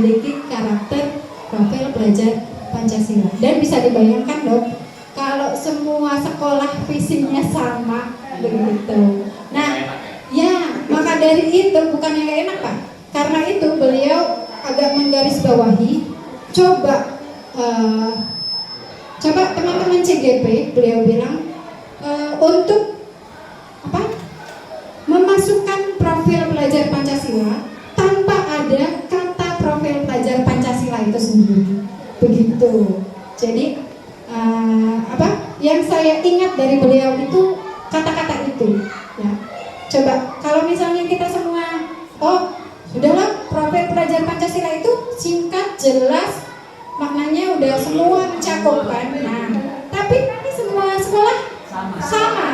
memiliki karakter profil pelajar Pancasila. Dan bisa dibayangkan dong, kalau semua sekolah visinya sama begitu. Nah, ya maka dari itu bukan yang gak enak Pak. Karena itu beliau agak menggarisbawahi, coba teman-teman CGP, beliau bilang untuk memasukkan profil pelajar Pancasila tanpa ada kata profil pelajar Pancasila itu sendiri. Begitu. Jadi yang saya ingat dari beliau itu kata-kata itu. Ya. Coba kalau misalnya kita semua, sudahlah profil pelajar Pancasila itu singkat, jelas, maknanya udah semua mencakup kan. Nah, tapi ini semua sekolah sama.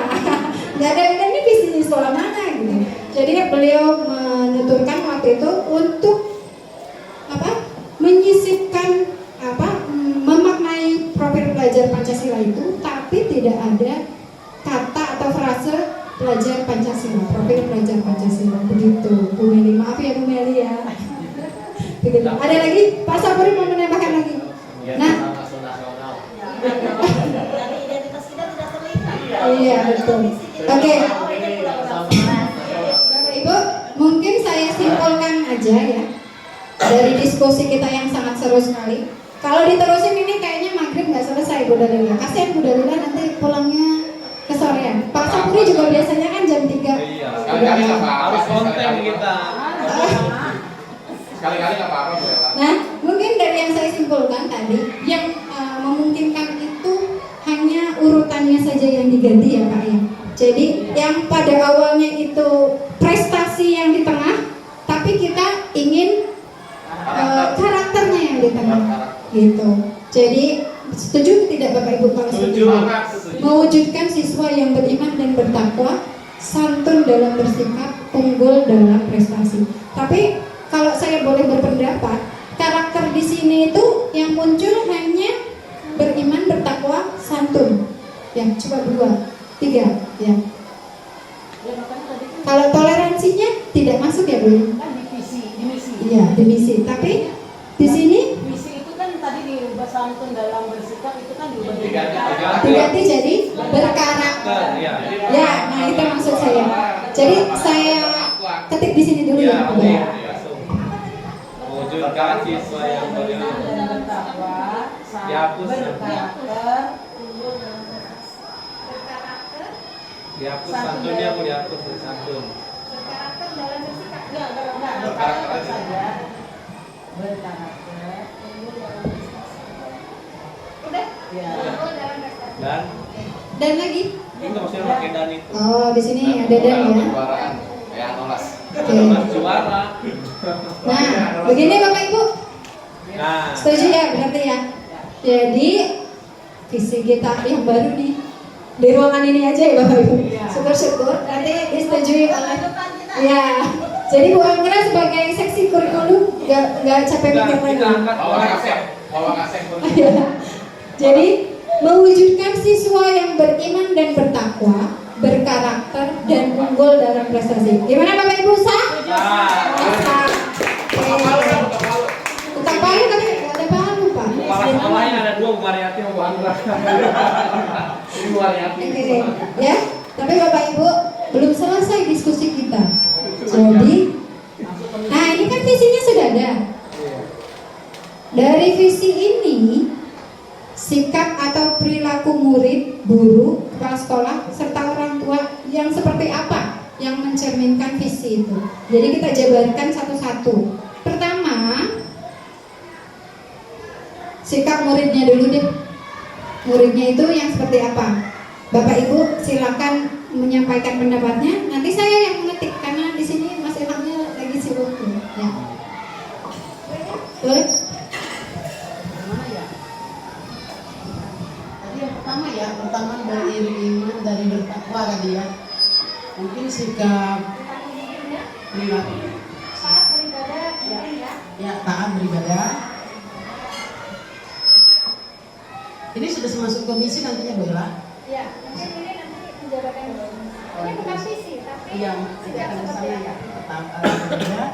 Nggak ada bedanya visi sekolah mana gitu. Jadi beliau menuturkan waktu itu untuk menyisipkan memaknai profil pelajar Pancasila itu, tapi tidak ada kata atau frase pelajar Pancasila, profil pelajar Pancasila. Begitu Bu Meli, maaf ya Bu Meli ya. Begitu. Ada lagi Pak Sapuri mau menambahkan lagi? Nah, iya betul. Oke. Bapak Ibu, mungkin saya simpulkan aja ya dari diskusi kita yang sangat seru sekali. Kalau diterusin ini kayaknya maghrib nggak selesai Bu Dalila. Kasihan Bu Dalila nanti pulangnya kesorean. Pak Sapuri juga biasanya kan jam 3. Iya, sekali-kali nggak apa-apa. Harus konten kita. Sekali-kali nggak apa-apa Bu Ella. Nah, mungkin dari yang saya simpulkan tadi, yang memungkinkan itu hanya urutannya saja yang diganti ya Pak ya. Jadi yang pada awalnya itu prestasi yang di tengah, tapi kita ingin karakternya yang di tengah, gitu. Jadi setuju tidak Bapak Ibu kalau setuju? Mewujudkan siswa yang beriman dan bertakwa, santun dalam bersikap, unggul dalam prestasi. Tapi kalau saya boleh berpendapat, karakter di sini itu yang muncul hanya beriman, bertakwa, santun. Ya, coba 2, 3, ya. Kalau toleransinya tidak masuk ya Bu? Iya, di misi. Tapi di sini Misi itu kan tadi diubah santun dalam bersikap, itu kan diubah diganti jadi berkarakter. Ya, nah itu maksud saya. Jadi saya ketik di sini dulu ya. Mewujudkan siswa yang beriman dan bertakwa, dihapus berkarakter, dihapus santunnya Bu, dihapus santun. Berkarakter dalam bersikap. enggak berkarakter saja, berkarakter, Udah? ya. Unggul dalam prestasi. Dan lagi? itu maksudnya pakai dan itu. Oh, di sini ada dan ya. Kayak Anolas. Oke. Juara. Nah, begini Bapak Ibu. Nah, Setuju ya berarti ya. Jadi visi kita yang baru nih di ruangan ini aja ya Bapak Ibu. Syukur-syukur nanti disetujui oleh. Ya. Jadi Bu Angra sebagai seksi kurikulum nggak capek mikir lagi. bawa kasep. Jadi mewujudkan siswa yang beriman dan bertakwa, berkarakter dan unggul dalam prestasi. Gimana Bapak Ibu sah? Sah. Tetap palu tapi nggak ada palu Pak. Kepala sekolahnya ada 2, Bu Mariati sama Bu Angra. Ini Bu Mariati. Oke, ya. Tapi Bapak Ibu belum selesai diskusi kita. Jadi, nah ini kan visinya sudah ada. Dari visi ini, sikap atau perilaku murid, guru, kepala sekolah, serta orang tua yang seperti apa yang mencerminkan visi itu. Jadi kita jabarkan satu-satu. Pertama, sikap muridnya dulu deh. Muridnya itu yang seperti apa? Bapak Ibu silakan menyampaikan pendapatnya. Nanti saya yang mengetik karena di sini Mas Ilhamnya lagi sibuk. Ya. Boleh? Pertama beriman dari bertakwa tadi ya. Mungkin sikap perilaku. Taat beribadah, Ya, taat beribadah. Ini sudah masuk komisi nantinya Bu Ella? Ya, mungkin ini nanti menjabarkan dulu. Ini bukan visi, tapi Iya, tidak akan sama ya. Taat beribadah.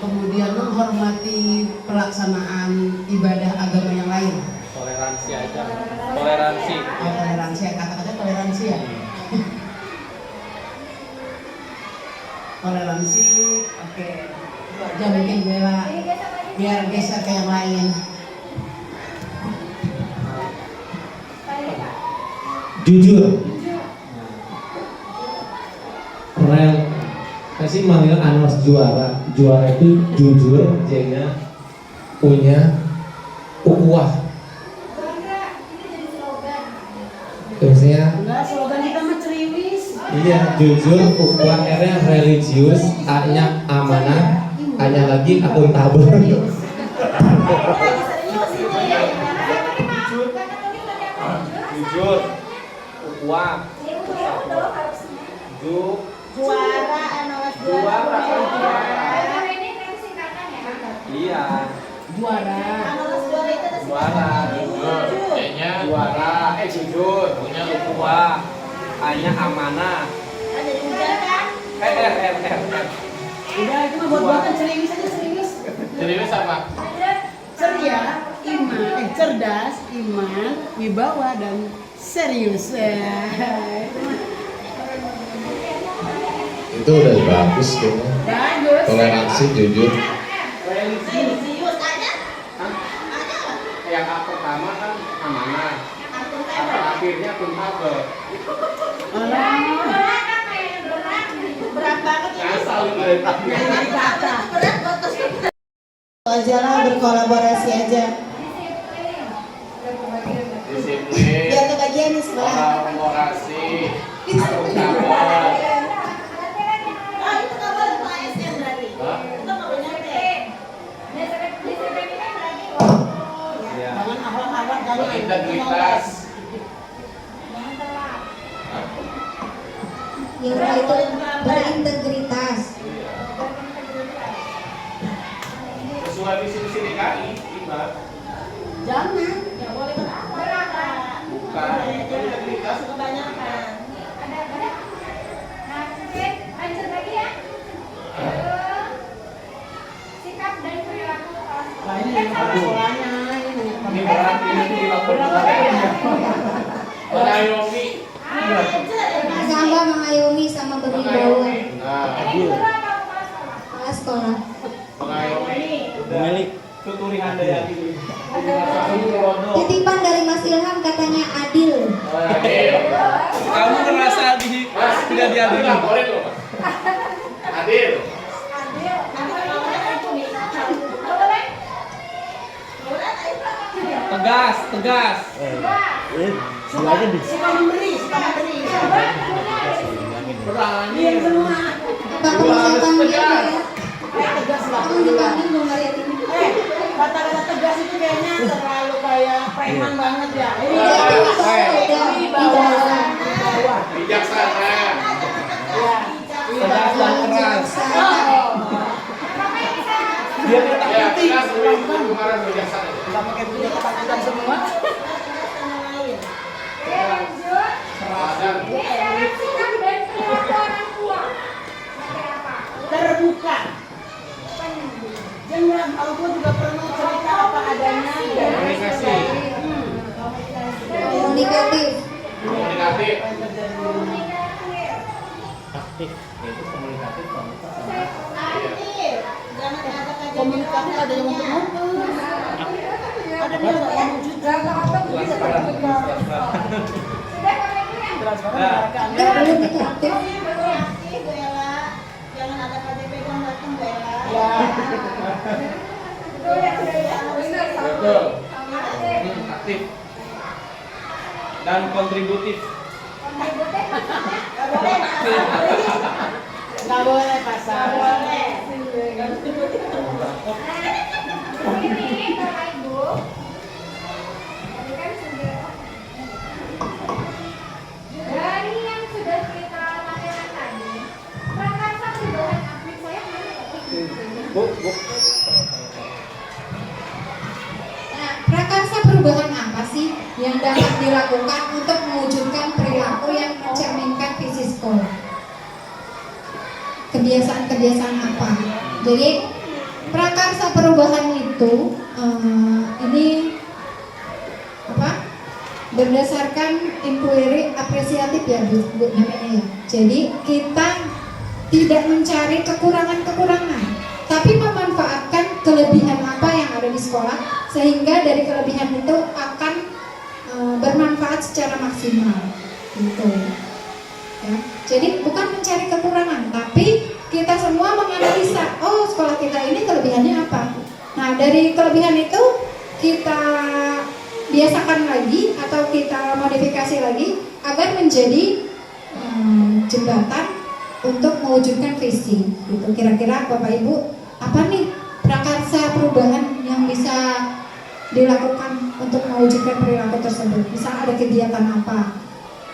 kemudian menghormati pelaksanaan ibadah agama yang lain. Toleransi aja. Toleransi. Oh, toleransi, kata-kata toleransi ya. Toleransi, oke. Itu aja mungkin Bella, biar geser ke yang lain. Jujur. Rel kasih manggil Anwas juara. Juara itu jujur, J-nya punya ukhuwah. Terusnya Enggak, slogan kita mah ceriwis. iya, jujur, ukhuwah, R-nya religius, A-nya amanah, A-nya lagi akuntabel. Jujur. Ukhuwah. Juara, Anwas juara. Iya. Juara. Anwas juara itu ada Juara. Jujur. E-nya juara. Jujur. Punya ukhuwah. A-nya amanah. ada di ujung kan? R. Udah, itu mah buat-buatan ceriwis aja, ceriwis. Serius apa? Ceria, iman, cerdas, iman, wibawa, dan serius. Itu udah bagus kayaknya. Bagus. Toleransi, jujur. Serius ada? Yang A pertama kan amanah. Akhirnya akuntabel. Berat banget ya. Ngasal dari tadi. Berat batas. Aja lah, berkolaborasi aja. Disiplin. Biar kebagian nih sebelah. Kolaborasi. Akuntabel. Ah, itu kabar Pak ASN berarti. Hah? Itu kabarnya Iya. Jangan awal-awal jangan. Berintegritas. Yang itu berintegritas. Sesuai visi misi DKI, Iqbal. Jangan. nggak boleh berapa. Bukan. Integritas. Kebanyakan. Lanjut lagi ya. Sikap dan perilaku kelas. Nah, ini yang pada sekolahnya. Ini berat, ini berat. Mengayomi. Sama mengayomi sama berwibawa. Nah, Kepala sekolah. mengayomi. Milik. Tuturi Handayani. Titipan dari Mas Ilham katanya adil. Adil. Kamu merasa tidak diadili? Boleh tuh. Adil. Tegas, tegas. Suka memberi, suka memberi. Berani. Diam semua. Bapak bisa panggil ya. Tegas lah. Kamu dipanggil mau ngeliat ini. Kata-kata tegas itu kayaknya terlalu kayak preman banget ya. Ini Wibawa. wibawa. Bijaksana. Ya. Tegas dan keras. Dia tidak Ya, putih. jelas kemarin bijaksana. Nggak pakai punya ketakutan semua. Kerasan. Terbuka. Jangan orang tua juga perlu cerita apa adanya. Komunikasi. Komunikatif. Komunikatif. Komunikatif ada yang mumpus. Ada dia nggak yang wujud. Komunikatif. Jangan ada KTP yang datang Bella. Ya. Betul. Aktif. Dan kontributif. Nggak boleh pasar. Ini Bapak Ibu. Tadi kan sudah. Dari yang sudah kita materi tadi, prakarsa perubahan aktif saya Nah, prakarsa perubahan apa sih yang dapat dilakukan untuk mewujudkan perilaku yang mencerminkan visi sekolah? Kebiasaan-kebiasaan apa? Jadi perubahan itu ini berdasarkan inquiry apresiatif ya Bu namanya ya. Jadi kita tidak mencari kekurangan-kekurangan, tapi memanfaatkan kelebihan apa yang ada di sekolah sehingga dari kelebihan itu akan bermanfaat secara maksimal gitu ya. Jadi bukan mencari kekurangan, tapi kita semua menganalisa, oh sekolah kita ini kelebihannya apa. Nah dari kelebihan itu kita biasakan lagi atau kita modifikasi lagi agar menjadi jembatan untuk mewujudkan visi gitu. Kira-kira Bapak Ibu apa nih prakarsa perubahan yang bisa dilakukan untuk mewujudkan perilaku tersebut? Bisa ada kegiatan apa?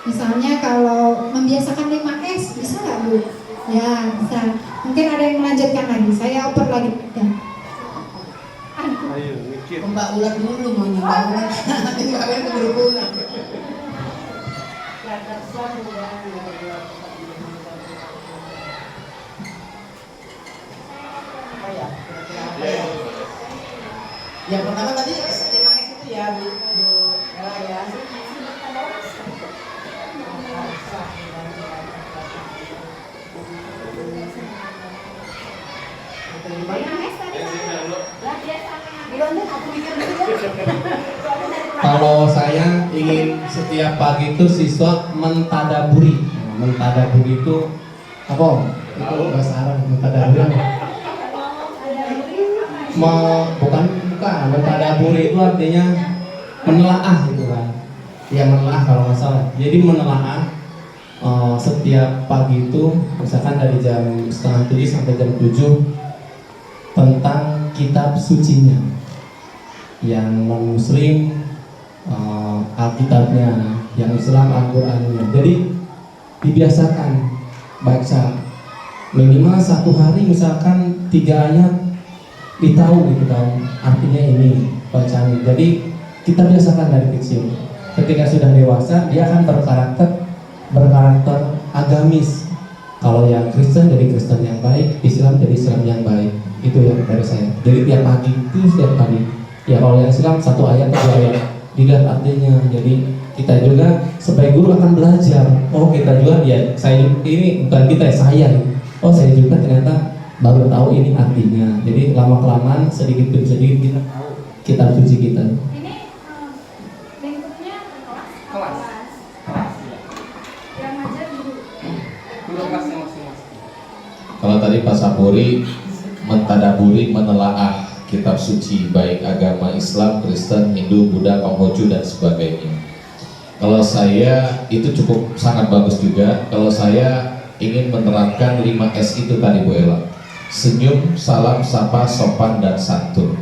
Misalnya kalau membiasakan 5S bisa nggak Bu? Ya bisa. Mungkin ada yang melanjutkan lagi. Saya oper lagi. Ya. Ayo, mikir. Mbak Ulat dulu mau Mbak Ulat. Nanti Mbak Ulat keburu pulang. Yang pertama tadi 5S itu ya Bu Ella ya. Kalau saya ingin setiap pagi itu siswa mentadaburi. Mentadaburi itu apa? Itu bahasa Arab. Mentadaburi apa? Bukan. Mentadaburi itu artinya menelaah gitu kan. Ya menelaah kalau nggak salah. Jadi menelaah setiap pagi itu misalkan dari jam 6:30 sampai jam 7 tentang kitab sucinya. Yang non muslim Alkitabnya, yang Islam Al-Qurannya. Jadi dibiasakan baca minimal satu hari misalkan 3 ayat ditahu gitu kan artinya ini bacaan. Jadi kita biasakan dari kecil. Ketika sudah dewasa dia akan berkarakter agamis. Kalau yang Kristen jadi Kristen yang baik, Islam jadi Islam yang baik. Itu yang dari saya. Jadi tiap pagi itu setiap pagi. Ya kalau yang Islam 1 ayat 2 ayat dilihat artinya. Jadi kita juga sebagai guru akan belajar. Oh kita juga ya saya ini bukan kita saya. Oh saya juga ternyata baru tahu ini artinya. Jadi lama kelamaan sedikit demi sedikit kita tahu kitab suci kita. Ini lingkupnya kelas. Yang ngajar guru. Guru kelasnya masing-masing. Kalau tadi Pak Sapuri mentadaburi, menelaah kitab suci baik agama Islam, Kristen, Hindu, Buddha, Konghucu dan sebagainya. Kalau saya itu cukup sangat bagus juga. Kalau saya ingin menerapkan 5S itu tadi Bu Ella. Senyum, salam, sapa, sopan dan santun.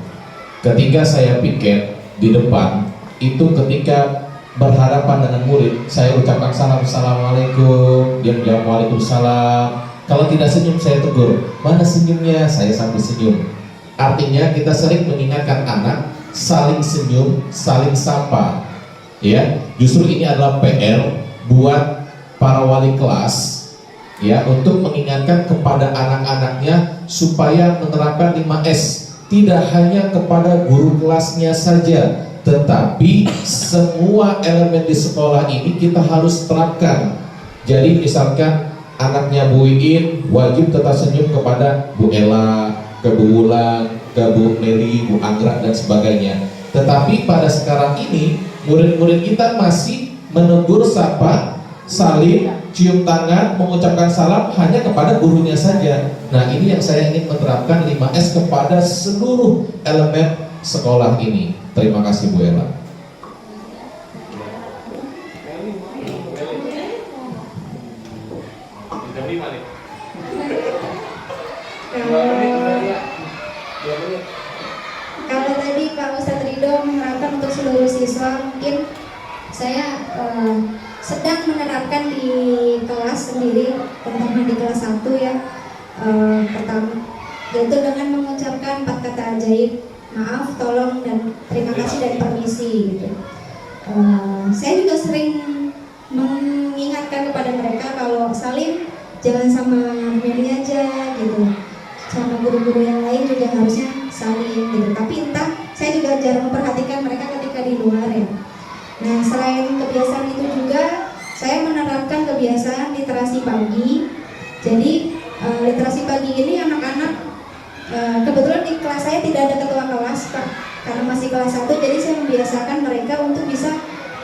Ketika saya piket di depan, itu ketika berhadapan dengan murid, saya ucapkan salam, assalamualaikum, dia menjawab waalaikumsalam. Kalau tidak senyum saya tegur, mana senyumnya? Saya sambil senyum. Artinya kita sering mengingatkan anak saling senyum, saling sapa. Ya, justru ini adalah PR buat para wali kelas ya untuk mengingatkan kepada anak-anaknya supaya menerapkan 5S. Tidak hanya kepada guru kelasnya saja, tetapi semua elemen di sekolah ini kita harus terapkan. Jadi misalkan anaknya Bu Iin wajib tetap senyum kepada Bu Ella, ke Bu Wulan, ke Bu Meli, Bu Anggra dan sebagainya. Tetapi pada sekarang ini murid-murid kita masih menegur, sapa, salim, cium tangan, mengucapkan salam hanya kepada gurunya saja. Nah ini yang saya ingin menerapkan 5S kepada seluruh elemen sekolah ini. Terima kasih Bu Ella. Kalau tadi Pak Ustadz Ridho menerapkan untuk seluruh siswa, mungkin saya sedang menerapkan di kelas sendiri, terutama di kelas 1 ya. Pertama, yaitu dengan mengucapkan 4 kata ajaib, maaf, tolong, dan terima kasih dan permisi gitu. Saya juga sering mengingatkan kepada mereka kalau salim jangan sama Meli aja gitu, sama guru-guru yang lain juga harusnya saling gitu. Tapi entah, saya juga jarang memperhatikan mereka ketika di luar ya. Nah, selain kebiasaan itu juga saya menerapkan kebiasaan literasi pagi. Jadi literasi pagi ini anak-anak, kebetulan di kelas saya tidak ada ketua kelas Pak, karena masih kelas 1, jadi saya membiasakan mereka untuk bisa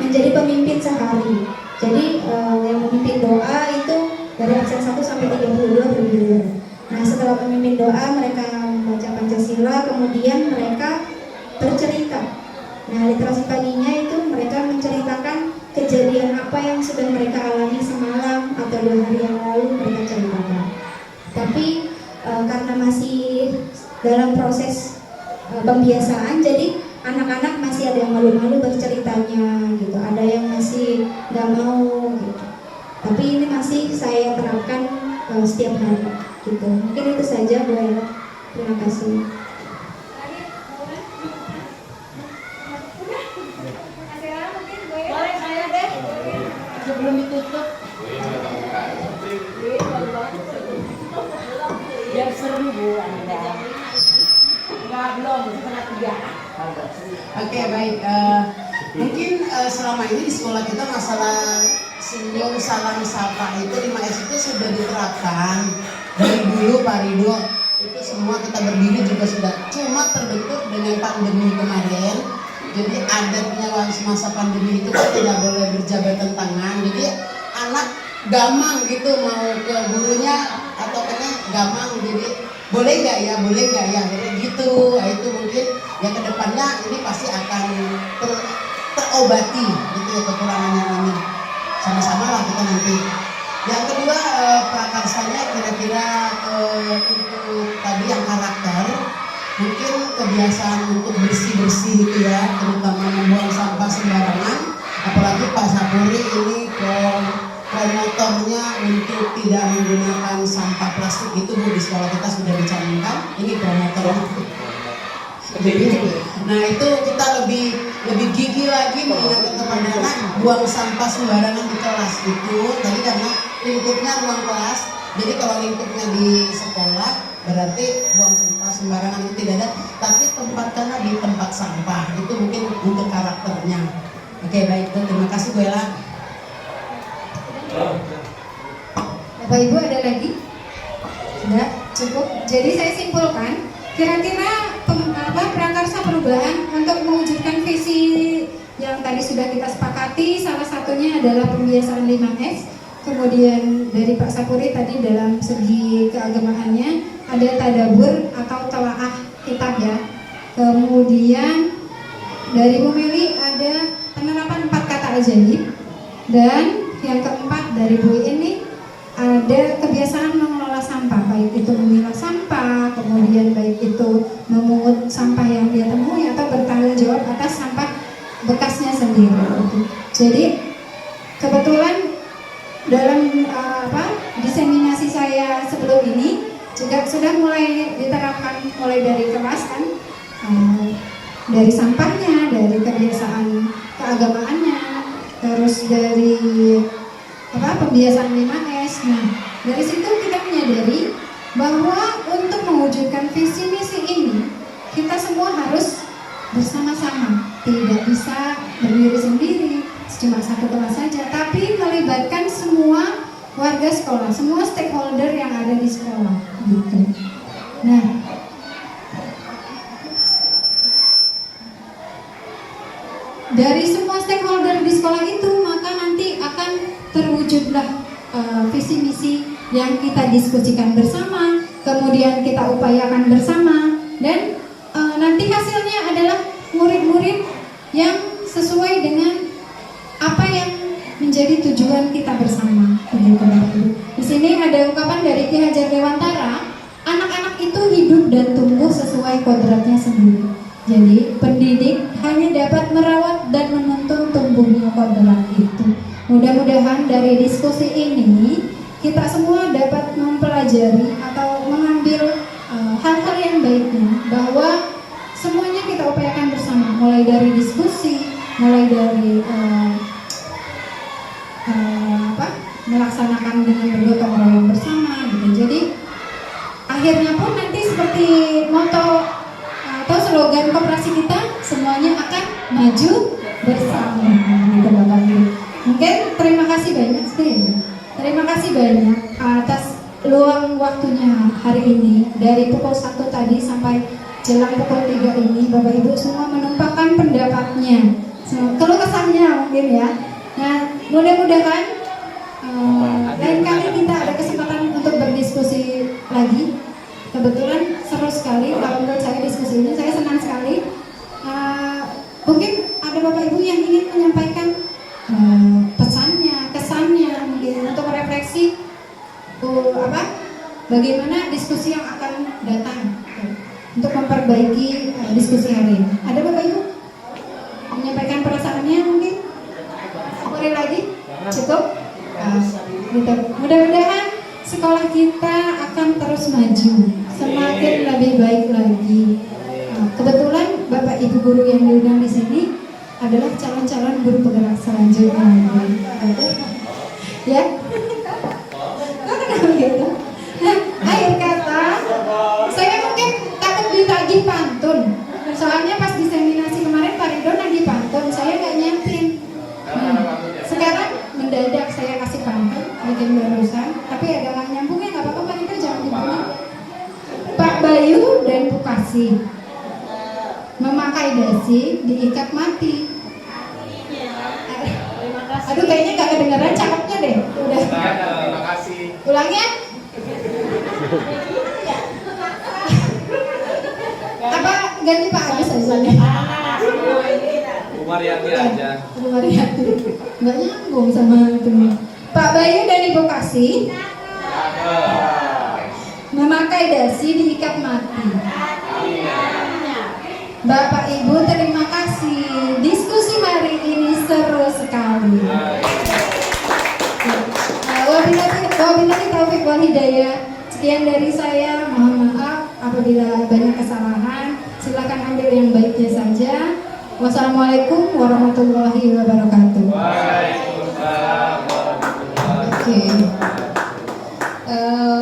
menjadi pemimpin sehari. Jadi yang memimpin doa itu dari absen 1 sampai 32 bergilir. Nah, setelah pemimpin doa mereka membaca Pancasila, kemudian mereka bercerita. Nah, literasi paginya itu mereka menceritakan kejadian apa yang sudah mereka alami semalam atau 2 hari yang lalu mereka ceritakan. Tapi karena masih dalam proses pembiasaan, jadi anak-anak masih ada yang malu-malu berceritanya gitu, ada yang masih nggak mau gitu. Tapi ini masih saya terapkan setiap hari gitu. Mungkin itu saja Bu Ella. Terima kasih. Boleh saya deh sebelum ditutup. Biar seru Bu Anda. Enggak, belum, setengah 3. Oke, baik. Mungkin selama ini di sekolah kita masalah senyum, salam, sapa itu 5S itu sudah diterapkan dari dulu Pak Ridho. Itu semua kita berdiri juga sudah, cuma terbentuk dengan pandemi kemarin. Jadi adatnya masa pandemi itu kan tidak boleh berjabatan tangan. Jadi anak gamang gitu mau ke gurunya atau kena gamang, jadi boleh nggak ya, gitu. Nah, itu mungkin ya kedepannya ini pasti akan terobati gitu ya kekurangannya ini. Sama-sama lah kita nanti. Yang kedua prakarsanya kira-kira untuk tadi yang karakter, mungkin kebiasaan untuk bersih-bersih gitu ya, terutama membuang sampah sembarangan. Apalagi Pak Sapuri ini promotornya untuk tidak menggunakan sampah plastik itu Bu, di sekolah kita sudah dicanangkan. Ini promotornya. Nah itu kita lebih gigih lagi mengingatkan kepada anak buang sampah sembarangan di kelas itu. Tadi karena lingkupnya ruang kelas, jadi kalau lingkupnya di sekolah berarti buang sampah sembarangan itu tidak ada, tapi tempatkanlah di tempat sampah. Itu mungkin untuk karakternya. Oke, baik Bu, terima kasih Bu Ella. Bapak Ibu ada lagi? Sudah cukup. Jadi saya simpulkan, kira-kira prakarsa perubahan untuk mewujudkan visi yang tadi sudah kita sepakati, salah satunya adalah pembiasaan 5S. Kemudian dari Pak Sapuri tadi dalam segi keagamaannya ada tadabur atau telaah kitab ya. Kemudian dari Bu Meli ada penerapan 4 kata ajaib. Dan yang keempat dari Bu ini ada kebiasaan mengelola sampah, baik itu memilah sampah, kemudian baik itu memungut sampah yang dia temui atau bertanggung jawab atas sampah bekasnya sendiri. Jadi kebetulan dalam diseminasi saya sebelum ini juga sudah mulai diterapkan mulai dari kelas kan, dari sampahnya, dari kebiasaan keagamaannya, terus dari pembiasaan 5S. Nah, dari situ kita menyadari bahwa untuk mewujudkan visi misi ini kita semua harus bersama-sama, tidak bisa berdiri sendiri cuma satu kelas saja, tapi melibatkan semua warga sekolah, semua stakeholder yang ada di sekolah gitu. Nah, dari semua stakeholder di sekolah itu maka nanti akan terwujudlah visi misi yang kita diskusikan bersama, kemudian kita upayakan bersama, dan nanti hasilnya adalah murid-murid yang sesuai dengan apa yang menjadi tujuan kita bersama. Di sini ada ungkapan dari Ki Hajar Dewantara, anak-anak itu hidup dan tumbuh sesuai kodratnya sendiri. Jadi pendidik hanya dapat merawat dan menuntun tumbuhnya kodrat itu. Mudah-mudahan dari diskusi ini kita semua dapat mempelajari atau mengambil hal-hal yang baiknya, bahwa semuanya kita upayakan bersama, mulai dari diskusi, mulai dari melaksanakan dengan bergotong royong bersama gitu. Jadi akhirnya pun nanti seperti moto koperasi kita semuanya akan maju bersama. Gitu Bapak Ibu. Mungkin terima kasih banyak sih. Terima kasih banyak atas luang waktunya hari ini dari pukul 1 tadi sampai jelang pukul 3 ini. Bapak Ibu semua menumpahkan pendapatnya, keluh kesahnya mungkin ya. Nah, mudah-mudahan lain kali kita ada kesempatan untuk berdiskusi lagi. Kebetulan seru sekali kalau menurut saya diskusi ini, saya senang sekali. Mungkin ada Bapak Ibu yang ingin menyampaikan pesannya, kesannya, mungkin untuk merefleksi bagaimana diskusi yang akan datang untuk memperbaiki diskusi hari ini. Ada Bapak Ibu menyampaikan perasaannya mungkin? Boleh lagi? Cukup? Gitu. Mudah-mudahan sekolah kita akan terus maju, semakin lebih baik lagi. Kebetulan Bapak Ibu guru yang diundang di sini adalah calon-calon guru penggerak selanjutnya. Ya? Kok kenapa gitu? Nah, akhir kata, saya mungkin takut ditagih pantun. Soalnya pas diseminasi kemarin Pak Ridho nagih pantun, saya nggak nyiapin. Sekarang mendadak saya kasih pantun, bikin barusan. Tapi ada nggak nyambungnya, nggak apa-apa Pak Ridho, jangan dibunuh. Pak Bayu dan Bu Kasih memakai dasi diikat mati. Aduh, kayaknya nggak kedengeran cakepnya deh. Udah. Terima kasih. Ulangnya. Apa ganti Pak Agus aja? Bu Mariati aja. Bu Mariati. Nggak nyambung sama itu. Pak Bayu dan Ibu Kasih memakai dasi diikat mati. Bapak Ibu terima kasih. Diskusi hari ini seru sekali. Wabillahi taufiq wal hidayah. Sekian dari saya. Mohon maaf apabila banyak kesalahan. Silakan ambil yang baiknya saja. Wassalamualaikum warahmatullahi wabarakatuh. Waalaikumsalam warahmatullahi Oke.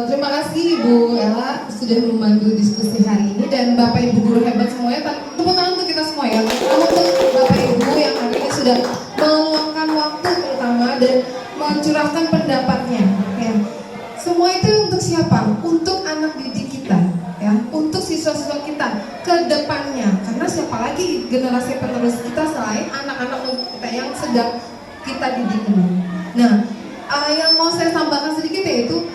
Terima kasih Ibu Ella sudah memandu diskusi hari ini, dan Bapak Ibu guru hebat semuanya. Tepuk tangan untuk kita semua ya. Terutama untuk Bapak Ibu yang hari ini sudah meluangkan waktu terutama dan mencurahkan pendapatnya. Ya. Semua itu untuk siapa? Untuk anak didik kita, ya. Untuk siswa-siswa kita ke depannya. Karena siapa lagi generasi penerus kita selain anak-anak kita yang sedang kita didik ini. Nah, yang mau saya tambahkan sedikit yaitu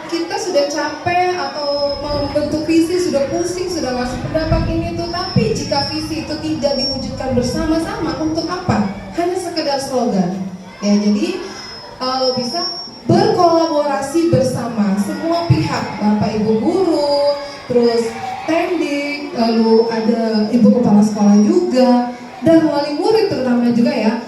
kita sudah capek atau membentuk visi, sudah pusing, sudah ngasih pendapat ini itu, tapi jika visi itu tidak diwujudkan bersama-sama, untuk apa? Hanya sekedar slogan. Ya, jadi kalau bisa berkolaborasi bersama semua pihak, Bapak Ibu guru, terus Tendik, lalu ada Ibu Kepala Sekolah juga, dan wali murid terutama juga ya.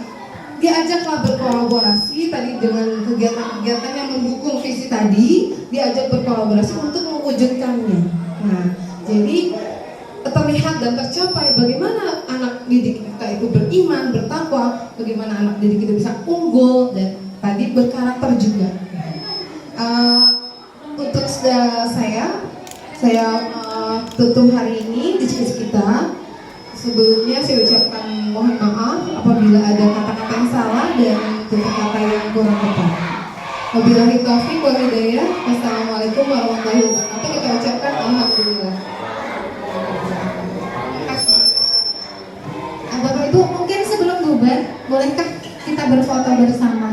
Diajaklah berkolaborasi tadi dengan kegiatan-kegiatan yang mendukung visi tadi, diajak berkolaborasi untuk mewujudkannya. Nah, jadi terlihat dan tercapai bagaimana anak didik kita itu beriman, bertakwa, bagaimana anak didik kita bisa unggul dan tadi berkarakter juga. Untuk saya tutup hari ini diskusi kita. Sebelumnya saya ucapkan mohon maaf apabila ada kata-kata yang salah dan kata-kata yang kurang tepat. Wabillahi taufiq wal hidayah. Wassalamualaikum warahmatullahi wabarakatuh. Kita ucapkan alhamdulillah. Terima kasih. Bapak Ibu, mungkin sebelum bubar, bolehkah kita berfoto bersama?